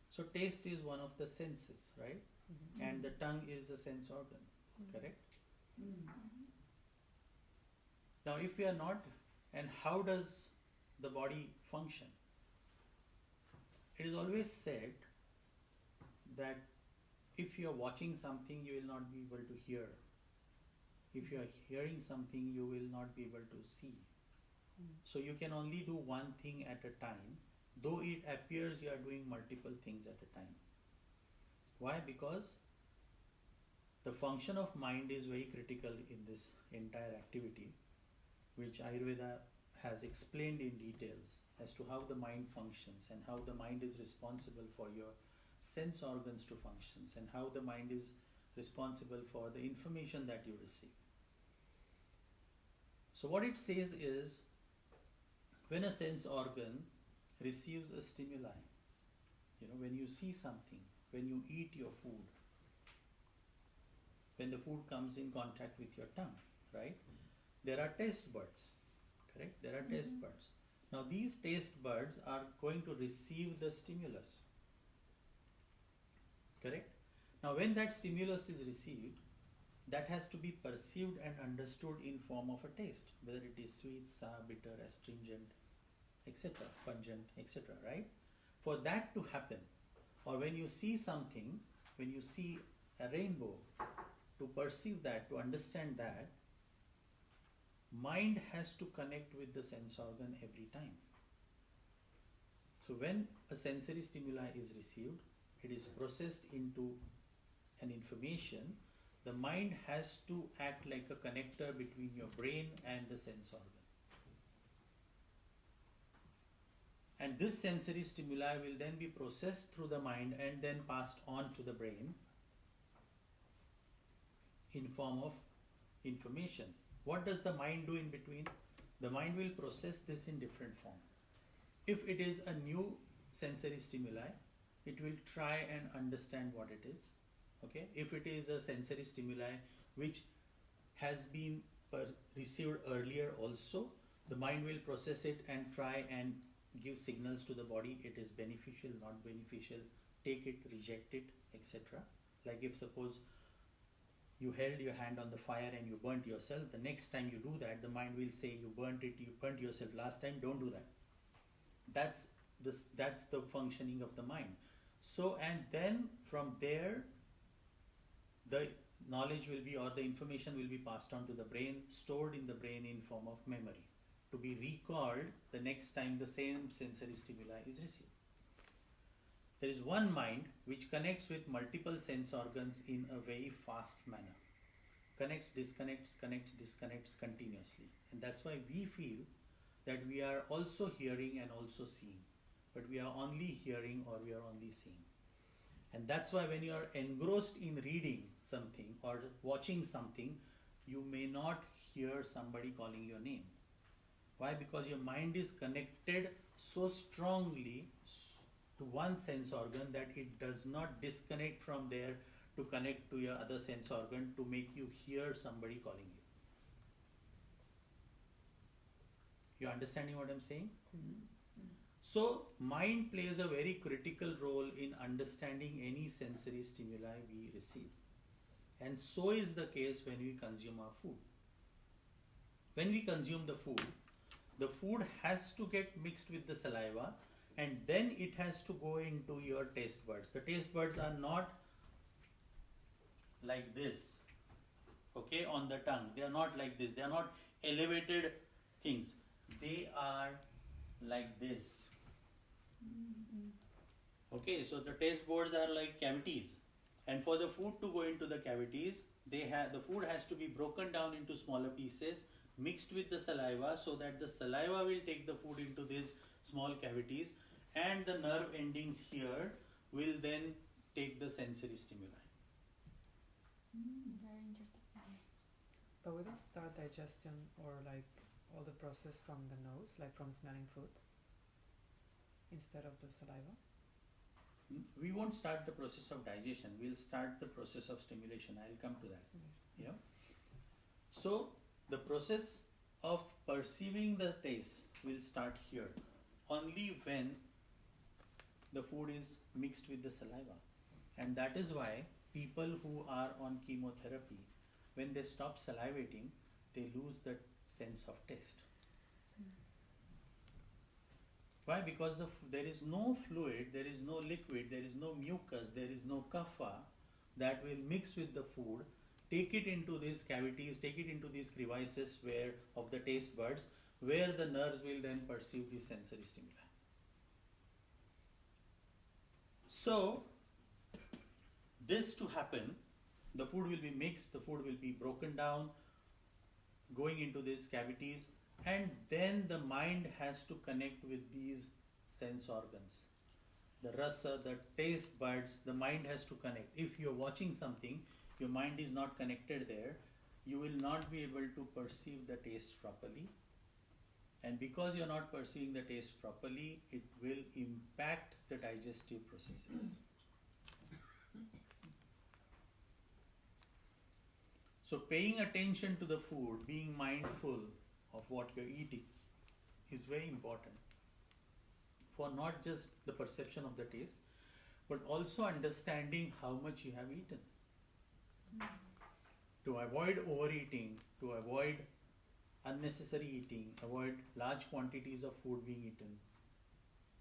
So taste is one of the senses, right? Mhm. And the tongue is a sense organ, correct? Now if we are not, and how does the body function? It is always said that if you are watching something, you will not be able to hear. If you are hearing something, you will not be able to see. So you can only do one thing at a time, though it appears you are doing multiple things at a time. Why? Because the function of mind is very critical in this entire activity, which Ayurveda has explained in details as to how the mind functions and how the mind is responsible for your sense organs to functions and how the mind is responsible for the information that you receive. So what it says is, when a sense organ receives a stimuli, when you see something, when you eat your food, when the food comes in contact with your tongue, right? There are taste buds, correct? There are taste buds. Now these taste buds are going to receive the stimulus, correct? Now when that stimulus is received, that has to be perceived and understood in form of a taste, whether it is sweet, sour, bitter, astringent, etc., pungent, etc., right? For that to happen, or when you see something, when you see a rainbow, to perceive that, to understand that, mind has to connect with the sense organ every time. So when a sensory stimuli is received, it is processed into an information. The mind has to act like a connector between your brain and the sense organ. And this sensory stimuli will then be processed through the mind and then passed on to the brain in form of information. What does the mind do in between? The mind will process this in different form. If it is a new sensory stimuli, it will try and understand what it is. Okay? If it is a sensory stimuli which has been received earlier also, the mind will process it and try and give signals to the body. It is beneficial, not beneficial, take it, reject it, etc. Like if suppose you held your hand on the fire and you burnt yourself, the next time you do that, the mind will say, you burnt yourself last time, don't do that. That's the functioning of the mind. So, and then from there, the knowledge will be, or the information will be passed on to the brain, stored in the brain in form of memory, to be recalled the next time the same sensory stimuli is received. There is one mind which connects with multiple sense organs in a very fast manner. Connects, disconnects, connects, disconnects continuously. And that's why we feel that we are also hearing and also seeing. But we are only hearing or we are only seeing. And that's why when you are engrossed in reading something or watching something, you may not hear somebody calling your name. Why? Because your mind is connected so strongly to one sense organ that it does not disconnect from there to connect to your other sense organ to make you hear somebody calling you. You understanding what I'm saying? So mind plays a very critical role in understanding any sensory stimuli we receive. And so is the case when we consume our food. When we consume the food has to get mixed with the saliva and then it has to go into your taste buds. The taste buds are not like this, okay, on the tongue. They are not like this. They are not elevated things. They are like this. Okay, so the taste buds are like cavities. And for the food to go into the cavities, the food has to be broken down into smaller pieces, mixed with the saliva, so that the saliva will take the food into these small cavities and the nerve endings here will then take the sensory stimuli. Very interesting. But we don't start digestion or like all the process from the nose, like from smelling food, instead of the saliva? We won't start the process of digestion, we'll start the process of stimulation. I'll come to that. Yeah. So the process of perceiving the taste will start here only when the food is mixed with the saliva. And that is why people who are on chemotherapy, when they stop salivating, they lose that sense of taste. Why? Because there is no fluid, there is no liquid, there is no mucus, there is no kapha that will mix with the food, take it into these cavities, take it into these crevices where of the taste buds, where the nerves will then perceive the sensory stimuli. So, this to happen, the food will be mixed, the food will be broken down, going into these cavities, and then the mind has to connect with these sense organs. The rasa, the taste buds, the mind has to connect. If you're watching something, your mind is not connected there, you will not be able to perceive the taste properly. And because you're not perceiving the taste properly, it will impact the digestive processes. So paying attention to the food, being mindful of what you're eating is very important for not just the perception of the taste, but also understanding how much you have eaten. To avoid overeating, to avoid unnecessary eating, avoid large quantities of food being eaten,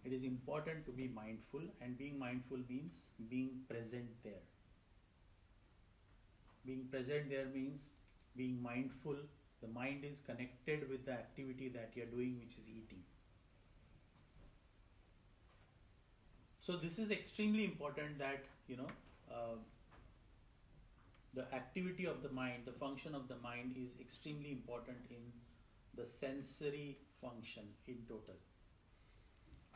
it is important to be mindful, and being mindful means being present there. Being present there means being mindful. The mind is connected with the activity that you are doing, which is eating. So this is extremely important that, the activity of the mind, the function of the mind is extremely important in the sensory functions in total.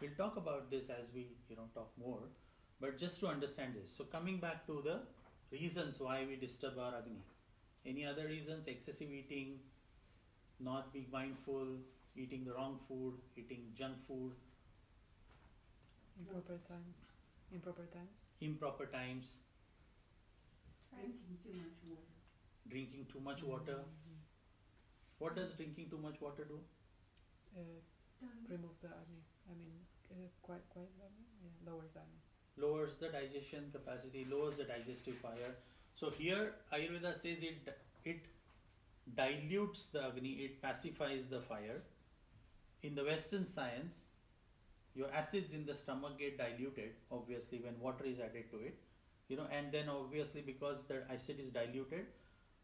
We'll talk about this as we, talk more, but just to understand this. So coming back to the reasons why we disturb our Agni. Any other reasons? Excessive eating, not being mindful, eating the wrong food, eating junk food. Improper times. Improper times, Drinking too much water. drinking too much water. What does drinking too much water do? Removes the Agni. Quite the Agni? Yeah, lowers the Agni. Lowers the digestion capacity, lowers the digestive fire. So here Ayurveda says it dilutes the Agni, it pacifies the fire. In the Western science, your acids in the stomach get diluted, obviously, when water is added to it. And then obviously because the acid is diluted,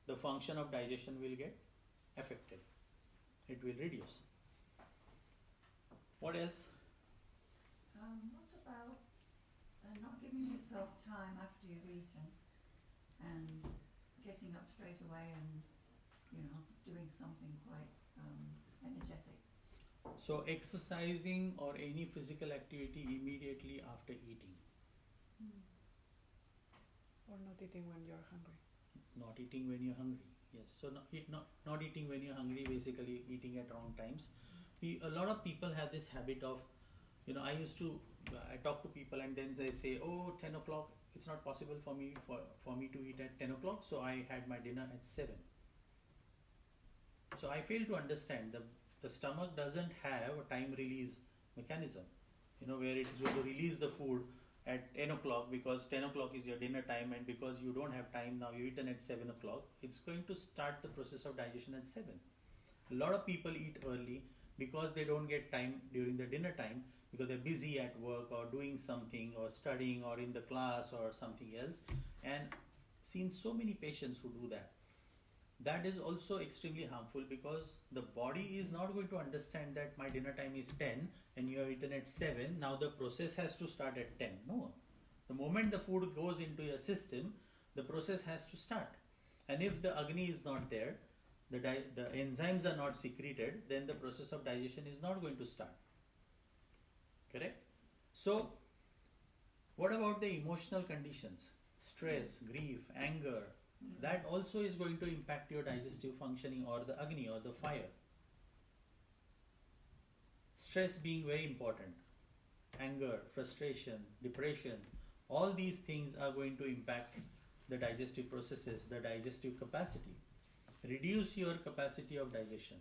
the function of digestion will get affected. It will reduce. What else? What about not giving yourself time after you've eaten and getting up straight away and, doing something quite energetic? So exercising or any physical activity immediately after eating. Or not eating when you're hungry. Not eating when you're hungry. Yes. So not eating when you're hungry, basically eating at wrong times. A lot of people have this habit of, I talk to people and then they say, 10 o'clock, it's not possible for me to eat at 10 o'clock, so I had my dinner at 7. So I fail to understand the stomach doesn't have a time release mechanism, where it is going to release the food at 10 o'clock because 10 o'clock is your dinner time, and because you don't have time now, you've eaten at 7 o'clock, it's going to start the process of digestion at 7. A lot of people eat early because they don't get time during the dinner time, because they're busy at work or doing something or studying or in the class or something else, and seen so many patients who do that. That is also extremely harmful, because the body is not going to understand that my dinner time is 10 and you have eaten at 7, now the process has to start at 10. No. The moment the food goes into your system, the process has to start. And if the Agni is not there, the enzymes are not secreted, then the process of digestion is not going to start. Correct? So, what about the emotional conditions? Stress, grief, anger. That also is going to impact your digestive functioning, or the Agni, or the fire. Stress being very important. anger, frustration, depression, all these things are going to impact the digestive processes, the digestive capacity. Reduce your capacity of digestion.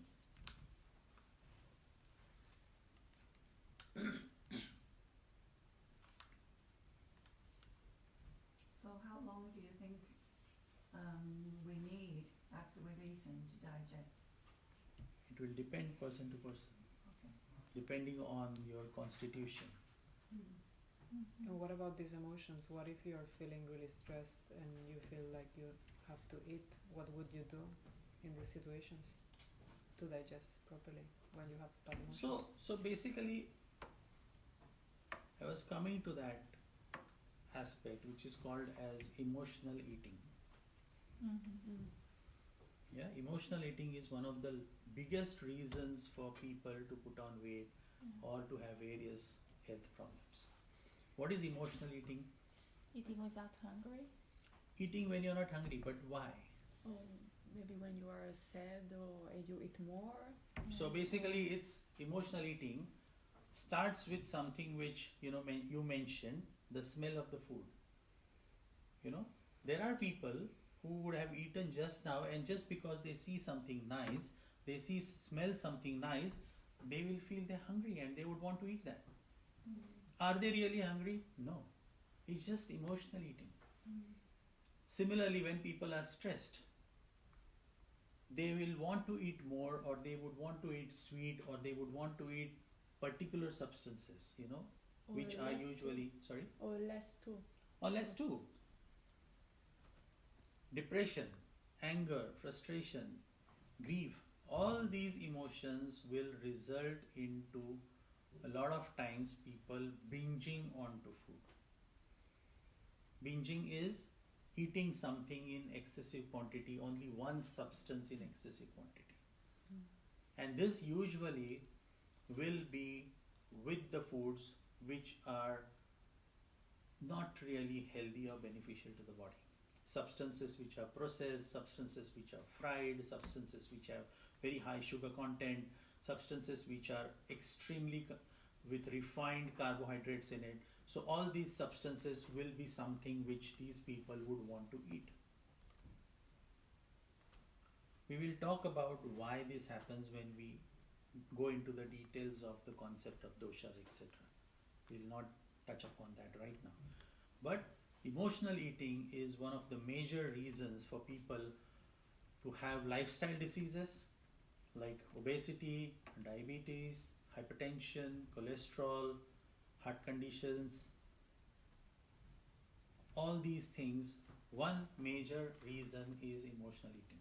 So how long do you think we need after we've eaten to digest? It will depend person to person, Okay. depending on your constitution. And what about these emotions? What if you're feeling really stressed and you feel like you have to eat? What would you do in these situations to digest properly when you have bad emotions? So basically, I was coming to that aspect which is called as emotional eating. Mm-hmm. Yeah, emotional eating is one of the biggest reasons for people to put on weight or to have various health problems. What is emotional eating? Eating without hungry, Eating when you're not hungry, but why? Or maybe when you are sad or you eat more. So basically, it's emotional eating starts with something which you mentioned, the smell of the food. There are people who would have eaten just now, and just because they see something nice, smell something nice, they will feel they're hungry and they would want to eat that. Are they really hungry? No. It's just emotional eating. Similarly, when people are stressed, they will want to eat more, or they would want to eat sweet, or they would want to eat particular substances, Or which are less usually, Or less too. or less too. Depression, anger, frustration, grief, all these emotions will result into a lot of times people binging onto food. Binging is eating something in excessive quantity, only one substance in excessive quantity. And this usually will be with the foods which are not really healthy or beneficial to the body. Substances which are processed, substances which are fried, substances which have very high sugar content, substances which are extremely with refined carbohydrates in it. So all these substances will be something which these people would want to eat. We will talk about why this happens when we go into the details of the concept of doshas, etc. We will not touch upon that right now. But emotional eating is one of the major reasons for people to have lifestyle diseases like obesity, diabetes, hypertension, cholesterol, heart conditions. All these things, one major reason is emotional eating.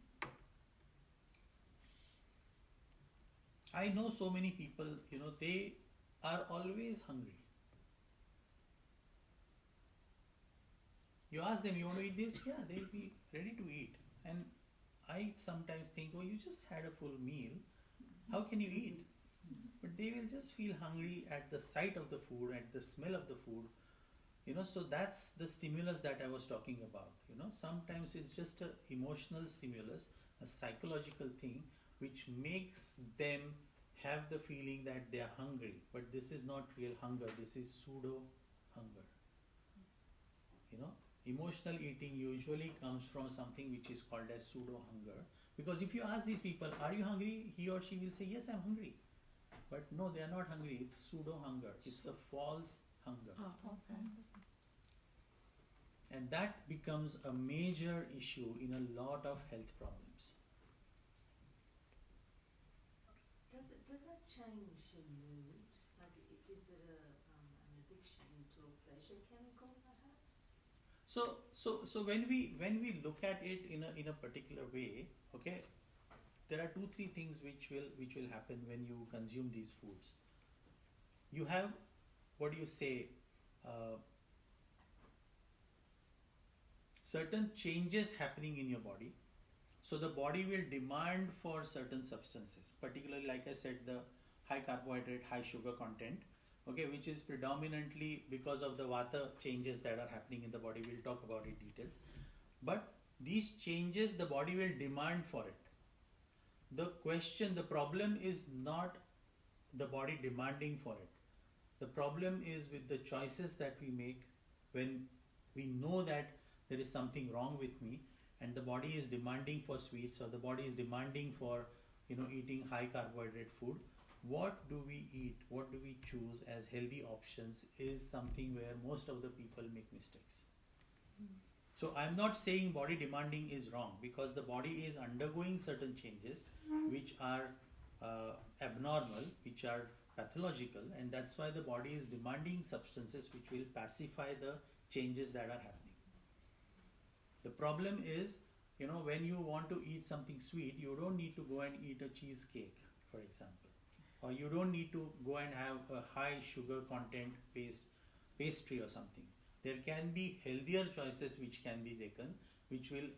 I know so many people, they are always hungry. You ask them, you want to eat this? Yeah, they'll be ready to eat. And I sometimes think, oh, you just had a full meal. How can you eat? But they will just feel hungry at the sight of the food, at the smell of the food. So that's the stimulus that I was talking about. Sometimes it's just an emotional stimulus, a psychological thing, which makes them have the feeling that they are hungry. But this is not real hunger, this is pseudo hunger. Emotional eating usually comes from something which is called as pseudo hunger. Because if you ask these people, are you hungry? He or she will say, yes, I'm hungry. But no, they are not hungry. It's pseudo hunger. It's a false hunger. Okay. And that becomes a major issue in a lot of health problems. Does that change your mood? Like, is it an addiction to a pleasure chemical, perhaps? So when we look at it in a particular way, okay, there are 2-3 things which will happen when you consume these foods. You have, certain changes happening in your body. So the body will demand for certain substances, particularly, like I said, the high carbohydrate, high sugar content, okay, which is predominantly because of the vata changes that are happening in the body. We'll talk about it in details. But these changes, the body will demand for it. The problem is not the body demanding for it. The problem is with the choices that we make when we know that there is something wrong with me and the body is demanding for sweets or the body is demanding for eating high carbohydrate food. What do we eat, what do we choose as healthy options is something where most of the people make mistakes. So I'm not saying body demanding is wrong, because the body is undergoing certain changes which are abnormal, which are pathological, and that's why the body is demanding substances which will pacify the changes that are happening. The problem is, when you want to eat something sweet, you don't need to go and eat a cheesecake, for example, or you don't need to go and have a high sugar content pastry or something. There can be healthier choices which can be taken, which will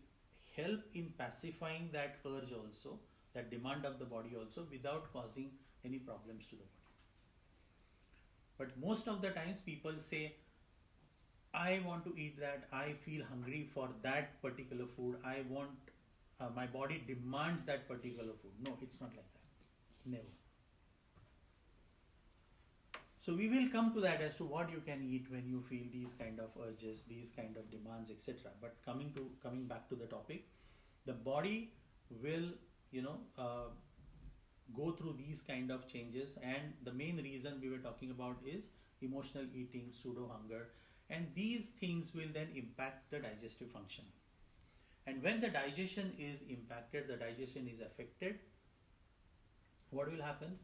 help in pacifying that urge also, that demand of the body also, without causing any problems to the body. But most of the times people say, I want to eat that, I feel hungry for that particular food, I want, my body demands that particular food. No, it's not like that. Never. So we will come to that as to what you can eat when you feel these kind of urges, these kind of demands, etc. But coming back to the topic, the body will, go through these kind of changes, and the main reason we were talking about is emotional eating, pseudo hunger, and these things will then impact the digestive function. And when the digestion is impacted, the digestion is affected, what will happen?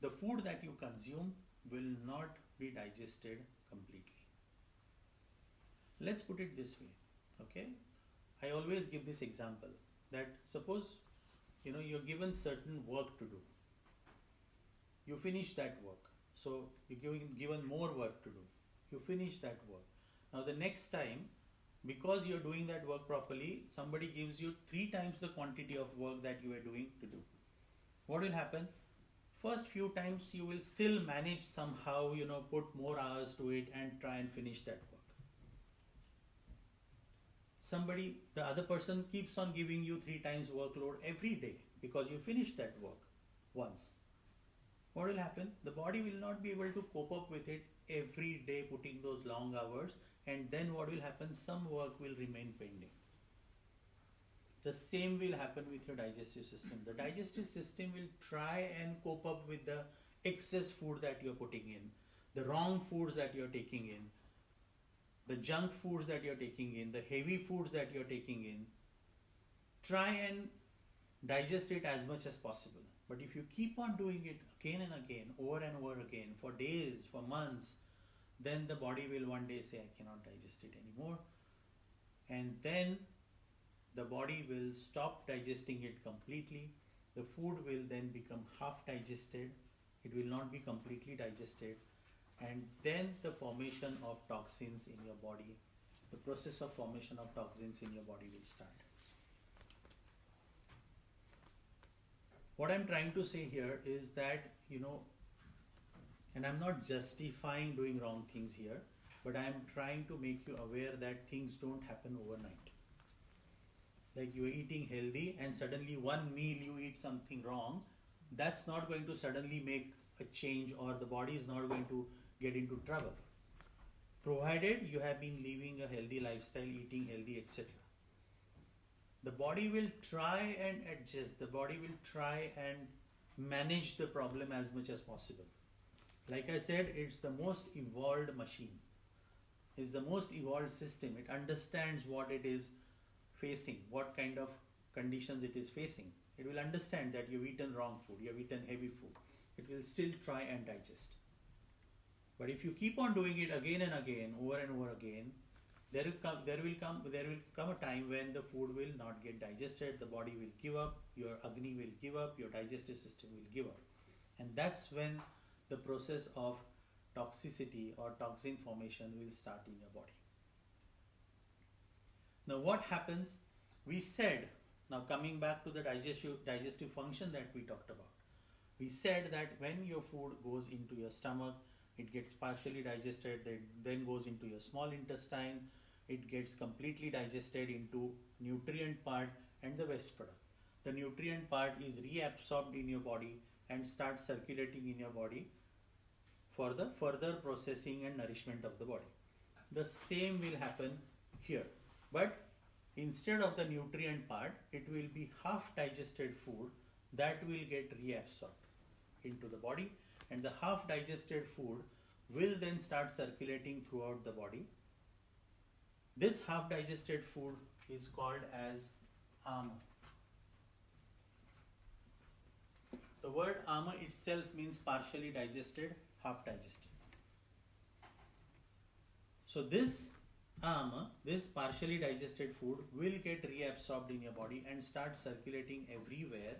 The food that you consume will not be digested completely. Let's put it this way, okay? I always give this example that suppose you're given certain work to do. You finish that work. So you're given more work to do. You finish that work. Now the next time, because you're doing that work properly, somebody gives you 3 times the quantity of work that you are doing to do. What will happen? First few times you will still manage somehow, put more hours to it and try and finish that work. The other person keeps on giving you 3 times workload every day because you finished that work once. What will happen? The body will not be able to cope up with it every day, putting those long hours, and then what will happen? Some work will remain pending. The same will happen with your digestive system. The digestive system will try and cope up with the excess food that you're putting in, the wrong foods that you're taking in, the junk foods that you're taking in, the heavy foods that you're taking in. Try and digest it as much as possible. But if you keep on doing it again and again, over and over again, for days, for months, then the body will one day say, I cannot digest it anymore. And then the body will stop digesting it completely. The food will then become half digested. It will not be completely digested. And then the formation of toxins in your body, the process of formation of toxins in your body will start. What I'm trying to say here is that, and I'm not justifying doing wrong things here, but I'm trying to make you aware that things don't happen overnight. Like you're eating healthy and suddenly one meal you eat something wrong, that's not going to suddenly make a change, or the body is not going to get into trouble, provided you have been living a healthy lifestyle, eating healthy, etc. The body will try and adjust, the body will try and manage the problem as much as possible. Like I said, it's the most evolved machine, it's the most evolved system. It understands what it is facing, what kind of conditions it is facing. It will understand that you've eaten wrong food, you've eaten heavy food. It will still try and digest. But if you keep on doing it again and again, over and over again, there will come a time when the food will not get digested, the body will give up, your Agni will give up, your digestive system will give up. And that's when the process of toxicity or toxin formation will start in your body. Now what happens? We said, now coming back to the digestive function that we talked about, we said that when your food goes into your stomach, it gets partially digested, then goes into your small intestine, it gets completely digested into nutrient part and the waste product. The nutrient part is reabsorbed in your body and starts circulating in your body for the further processing and nourishment of the body. The same will happen here, but instead of the nutrient part, it will be half digested food that will get reabsorbed into the body, and the half digested food will then start circulating throughout the body. This half digested food is called as ama. The word ama itself means partially digested, half digested. So this ama, this partially digested food will get reabsorbed in your body and start circulating everywhere,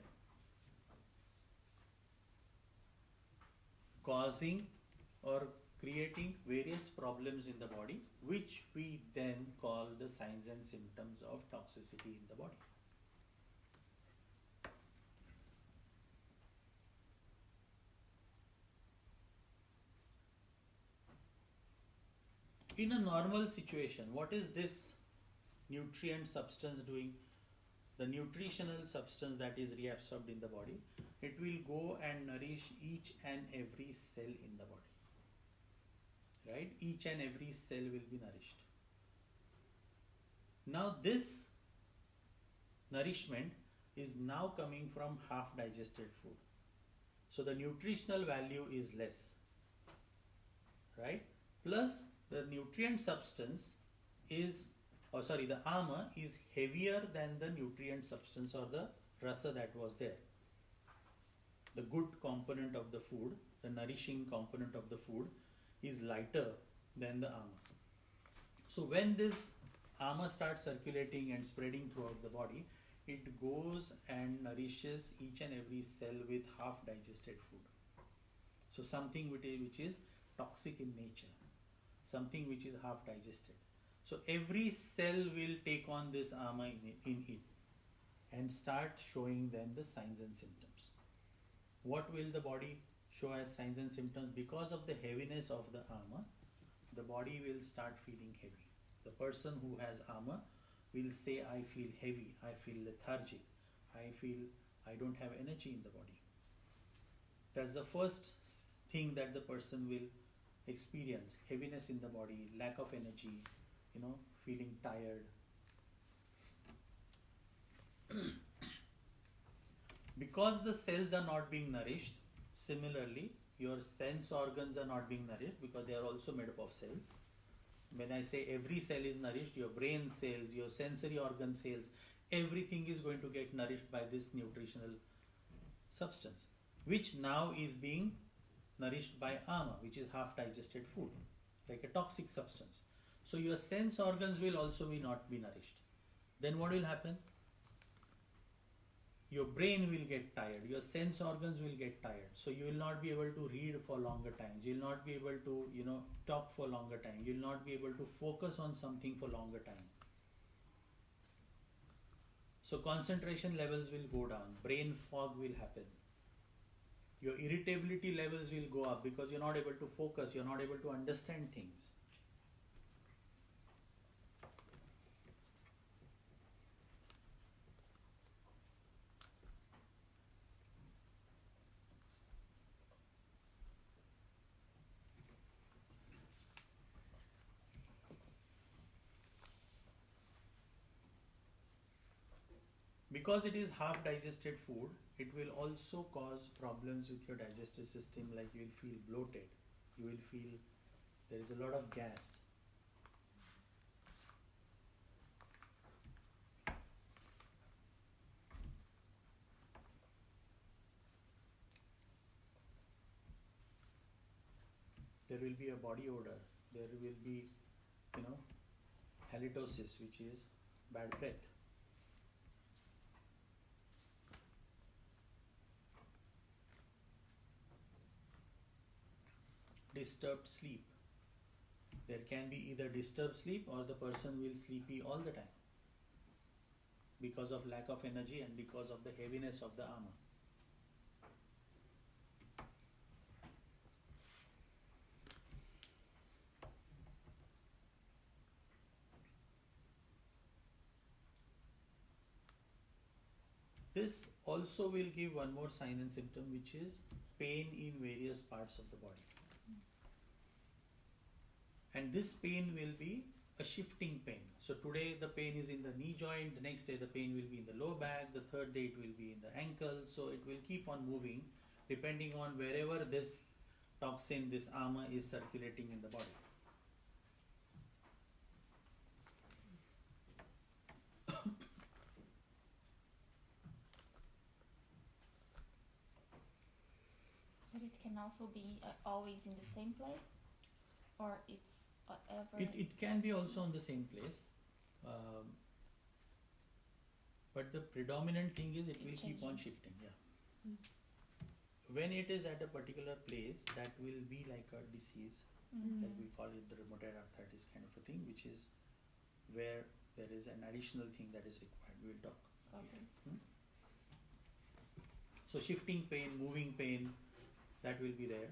causing or creating various problems in the body, which we then call the signs and symptoms of toxicity in the body. In a normal situation, what is this nutrient substance doing? The nutritional substance that is reabsorbed in the body, it will go and nourish each and every cell in the body. Right? Each and every cell will be nourished. Now this nourishment is now coming from half digested food. So the nutritional value is less. Right? Plus the nutrient substance is, the ama is heavier than the nutrient substance or the rasa that was there. The good component of the food, the nourishing component of the food, is lighter than the ama. So when this ama starts circulating and spreading throughout the body, it goes and nourishes each and every cell with half digested food. So something which is toxic in nature, something which is half digested. So every cell will take on this ama in it and start showing then the signs and symptoms. What will the body show as signs and symptoms? Because of the heaviness of the ama, the body will start feeling heavy. The person who has ama will say, I feel heavy, I feel lethargic, I don't have energy in the body. That's the first thing that the person will experience: heaviness in the body, lack of energy, feeling tired. Because the cells are not being nourished, similarly, your sense organs are not being nourished because they are also made up of cells. When I say every cell is nourished, your brain cells, your sensory organ cells, everything is going to get nourished by this nutritional substance, which now is being nourished by ama, which is half digested food, like a toxic substance. So your sense organs will also not be nourished. Then what will happen? Your brain will get tired, your sense organs will get tired, so you will not be able to read for longer times, you will not be able to talk for longer time, you will not be able to focus on something for longer time. So concentration levels will go down, brain fog will happen, your irritability levels will go up because you're not able to focus, you're not able to understand things. Because it is half digested food, it will also cause problems with your digestive system, like you will feel bloated, you will feel there is a lot of gas. There will be a body odor, there will be, halitosis, which is bad breath. Disturbed sleep. There can be either disturbed sleep or the person will sleepy all the time because of lack of energy and because of the heaviness of the ama. This also will give one more sign and symptom, which is pain in various parts of the body. And this pain will be a shifting pain. So today the pain is in the knee joint, the next day the pain will be in the low back, the third day it will be in the ankle. So it will keep on moving depending on wherever this toxin, this ama is circulating in the body. But it can also be always in the same place, or it's whatever. It can be also on the same place. But the predominant thing is it will keep on shifting, yeah. Mm. When it is at a particular place, that will be like a disease, Mm. like we call it the rheumatoid arthritis kind of a thing, which is where there is an additional thing that is required. We'll talk. Okay. So shifting pain, moving pain, that will be there.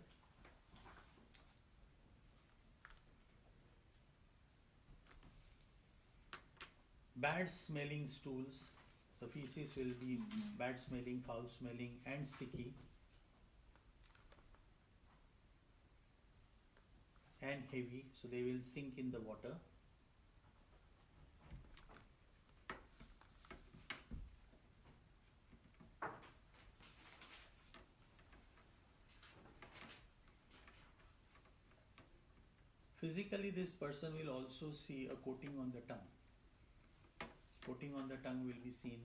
Bad smelling stools. The feces will be bad smelling, foul smelling and sticky. And heavy, so they will sink in the water. Physically, this person will also see a coating on the tongue. Coating on the tongue will be seen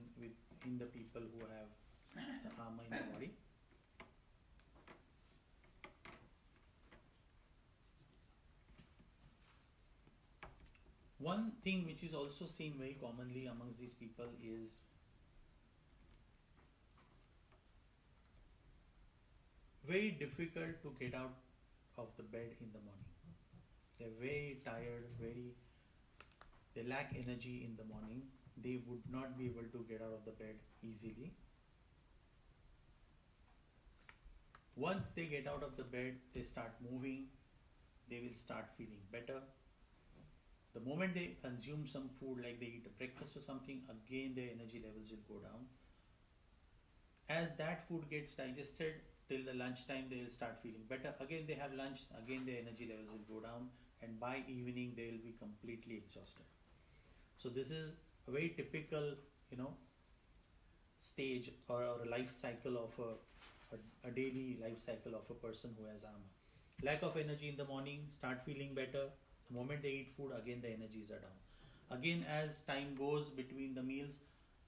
in the people who have the ama in the body. One thing which is also seen very commonly amongst these people is very difficult to get out of the bed in the morning. They're very tired, they lack energy in the morning. They would not be able to get out of the bed easily. Once they get out of the bed, they start moving, they will start feeling better. The moment they consume some food, like they eat a breakfast or something, again their energy levels will go down. As that food gets digested, till the lunchtime they will start feeling better. Again they have lunch, again their energy levels will go down, and by evening they will be completely exhausted. So this is a very typical, stage or a life cycle of a daily life cycle of a person who has ama. Lack of energy in the morning, start feeling better. The moment they eat food, again the energies are down. Again, as time goes between the meals,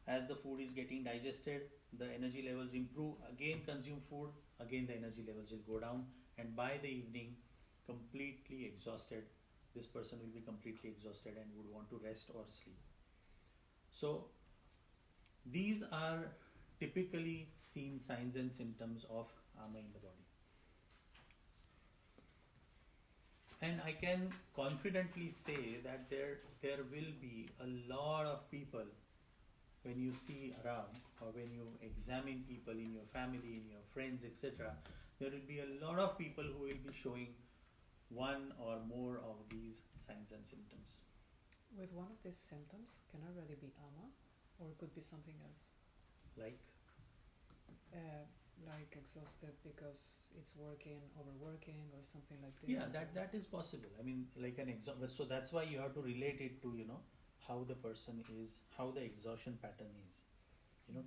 as the food is getting digested, the energy levels improve. Again consume food, again the energy levels will go down, and by the evening, completely exhausted. This person will be completely exhausted and would want to rest or sleep. So these are typically seen signs and symptoms of ama in the body. And I can confidently say that there will be a lot of people, when you see around or when you examine people in your family, in your friends, etc., there will be a lot of people who will be showing one or more of these signs and symptoms. With one of these symptoms, can already be ama, or it could be something else? Like Exhausted because it's overworking, or something like this. Yeah, that is possible. I mean, like an exhaustion. So that's why you have to relate it to how the person is, how the exhaustion pattern is.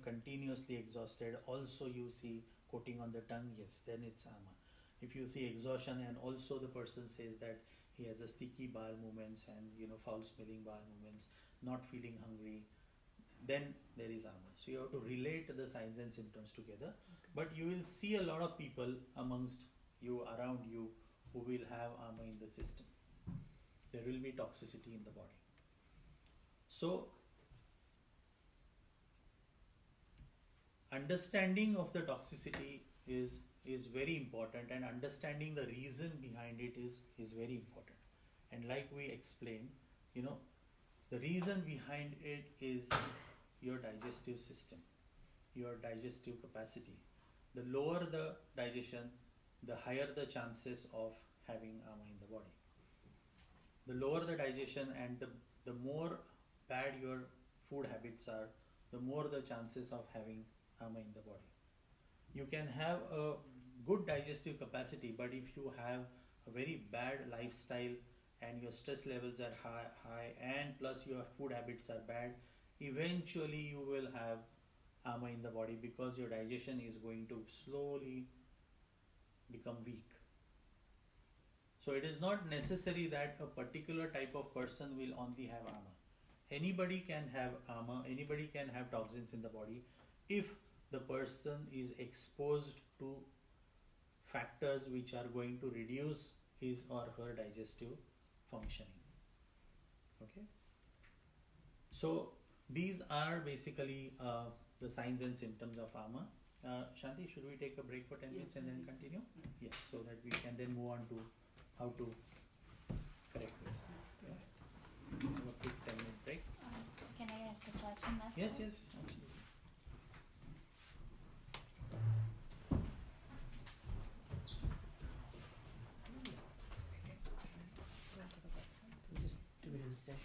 Continuously exhausted. Also, you see coating on the tongue. Yes, then it's ama. If you see exhaustion and also the person says that he has a sticky bowel movements and foul smelling bowel movements, not feeling hungry, then there is ama. So you have to relate the signs and symptoms together. Okay. But you will see a lot of people amongst you, around you, who will have ama in the system. There will be toxicity in the body. So understanding of the toxicity is very important, and understanding the reason behind it is very important. And like we explained, the reason behind it is your digestive system, your digestive capacity. The lower the digestion, the higher the chances of having ama in the body. The lower the digestion and the more bad your food habits are, the more the chances of having ama in the body. You can have a good digestive capacity, but if you have a very bad lifestyle and your stress levels are high, and plus your food habits are bad, eventually you will have ama in the body, because your digestion is going to slowly become weak. So it is not necessary that a particular type of person will only have ama. Anybody can have ama, anybody can have toxins in the body if the person is exposed to factors which are going to reduce his or her digestive functioning. Okay. So these are basically the signs and symptoms of ama. Shanti, should we take a break for 10 minutes and then continue? Yeah, so that we can then move on to how to correct this. Yeah. Have a quick 10-minute break. Can I ask a question after? Yes, yes, absolutely. We'll just do it in a session.